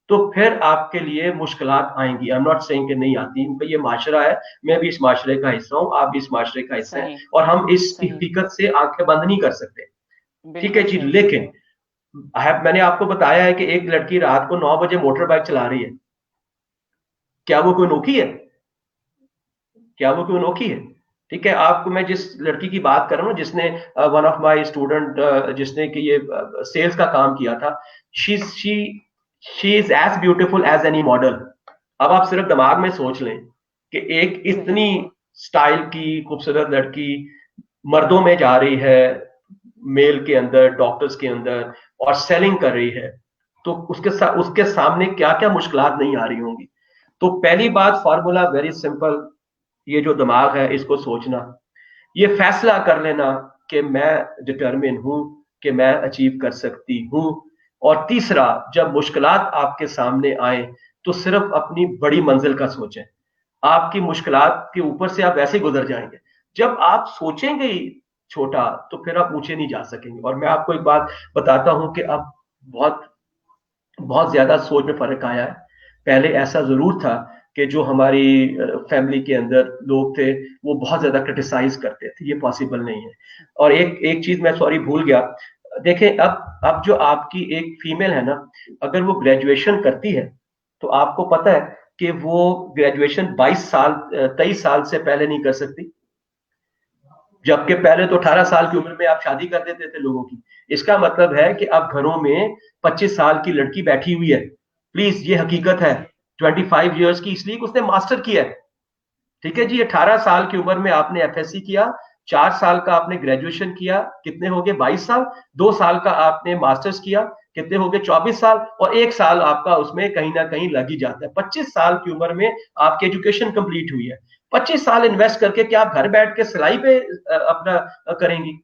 तो फिर आपके लिए मुश्किलात आएंगी। आई एम नॉट सेइंग कि नहीं आती, ये माशरा है, मैं भी इस माशरे का हिस्सा हूं, आप भी इस माशरे का हिस्सा हैं, सही, और हम इस सही, हकीकत से आंखें बंद नहीं कर सकते। ठीक है बिल्कुल जी। सही। लेकिन मैंने आपको बताया है कि एक लड़की रात को 9 बजे मोटर बाइक चला रही है, क्या वो कोई अनोखी है? क्या वो कोई अनोखी है? ठीक है। आपको मैं जिस लड़की की बात कर रहा हूँ, जिसने वन ऑफ माय स्टूडेंट, जिसने कि ये सेल्स का काम किया था, she she she is as beautiful as any model. अब आप सिर्फ दिमाग में सोच लें कि एक सही, इतनी स्टाइल की खूबसूरत लड़की मर्दों में जा रही है, मेल के अंदर, डॉक्टर्स के अंदर, और सेलिंग कर रही है, तो उसके सामने क्या क्या मुश्किलात नहीं आ रही होंगी। तो पहली बात, फॉर्मूला वेरी सिंपल, ये जो दिमाग है इसको सोचना, ये फैसला कर लेना कि मैं डिटर्मिन हूं, कि मैं अचीव कर सकती हूं। और तीसरा, जब मुश्किलात आपके सामने आए तो सिर्फ अपनी बड़ी मंजिल का सोचें। आपकी मुश्किलात के ऊपर से आप वैसे ही गुजर जाएंगे। जब आप सोचेंगे ही छोटा, तो फिर आप ऊंचे नहीं जा सकेंगे। और मैं आपको एक बात बताता हूं कि अब बहुत बहुत ज्यादा सोच में फर्क आया है। पहले ऐसा जरूर था कि जो हमारी फैमिली के अंदर लोग थे, वो बहुत ज्यादा क्रिटिसाइज करते थे, ये पॉसिबल नहीं है। और एक एक चीज मैं सॉरी भूल गया। देखें, अब जो आपकी एक फीमेल है ना, अगर वो ग्रेजुएशन करती है, तो आपको पता है कि वो ग्रेजुएशन 22 साल 23 साल से पहले नहीं कर सकती, जबकि पहले तो 18 साल की उम्र में आप शादी कर देते थे लोगों की। इसका मतलब है कि अब घरों में 25 साल की लड़की बैठी हुई है। प्लीज, ये हकीकत है। 25 ईयर्स की, इसलिए उसने मास्टर किया है। ठीक है जी। 18 साल की उम्र में आपने एफएससी किया, 4 साल का आपने ग्रेजुएशन किया, कितने हो गए? 22 साल। 2 साल का आपने मास्टर्स किया, कितने हो गए? 24 साल। और 1 साल आपका उसमें कहीं ना कहीं लग ही जाता है। 25 साल की उम्र में आपकी एजुकेशन कंप्लीट हुई है। 25 साल इन्वेस्ट करके क्या आप घर बैठ के सिलाई पे अपना करेंगी?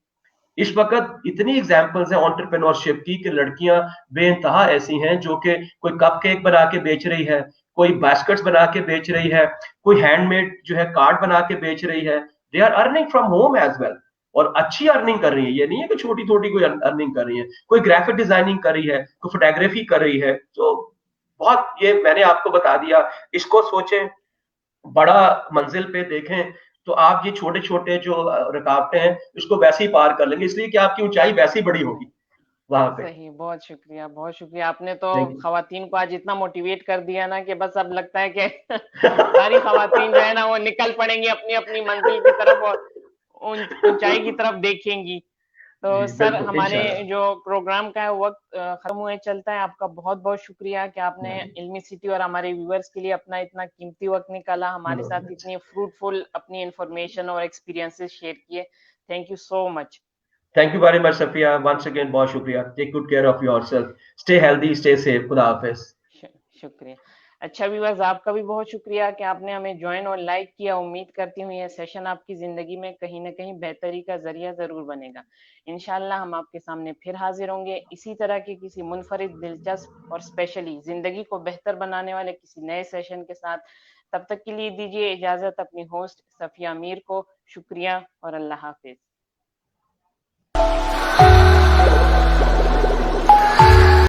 इस वक्त इतनी एग्जांपल्स हैं एंटरप्रेन्योरशिप की कि लड़कियां बेइंतहा ऐसी हैं जो कि कोई कप केक बना के बेच रही है, कोई बास्केट्स बना के बेच रही है, कोई हैंडमेड जो है कार्ड बना के बेच रही है। They are earning from home as well, और अच्छी अर्निंग कर रही है। ये नहीं है कि छोटी छोटी कोई अर्निंग कर रही है, कोई ग्राफिक डिजाइनिंग कर रही है, कोई फोटोग्राफी कर रही है। तो बहुत, ये मैंने आपको बता दिया। इसको सोचें, बड़ा मंजिल पे देखें, तो आप ये छोटे छोटे जो रुकावटें हैं इसको वैसे ही पार कर लेंगे, इसलिए कि आपकी ऊंचाई वैसे ही बड़ी होगी वहां पे। सही, बहुत शुक्रिया, बहुत शुक्रिया। आपने तो थैंक यू। खवातीन को आज इतना मोटिवेट कर दिया ना कि बस अब लगता है कि सारी खवातीन जो है ना वो निकल पड़ेंगी अपनी अपनी मंजिल की तरफ और ऊंचाई की तरफ देखेंगी। तो जी सर, बिल्कुल, हमारे इंशाल्लाह। जो प्रोग्राम का है वक्त खत्म हुए चलता है। आपका बहुत बहुत शुक्रिया कि आपने इल्मी सिटी और हमारे व्यूअर्स के लिए अपना इतना कीमती वक्त निकाला, हमारे साथ इतनी फ्रूटफुल अपनी इंफॉर्मेशन और एक्सपीरियंसेस शेयर किए। Thank you so much. Thank you very much Safia, once again बहुत शुक्रिया। Take good care of yourself, stay healthy, stay safe. खुदा हाफिज। शुक्रिया। अच्छा व्यूअर्स, आपका भी बहुत शुक्रिया कि आपने हमें ज्वाइन और लाइक किया। उम्मीद करती हूँ यह सेशन आपकी ज़िंदगी में कहीं न कहीं बेहतरी का ज़रिया ज़रूर बनेगा। इंशाअल्लाह हम आपके सामने फिर हाज़िर होंगे इसी तरह के किसी मुनफरिद, दिलचस्प और स्पेशली ज़िंदगी को बेहतर बनाने वाले किसी नए सेशन के साथ। तब तक के लिए दीजिए इजाज़त अपनी होस्ट सफ़िया अमीर को। शुक्रिया और अल्लाह हाफ़िज़।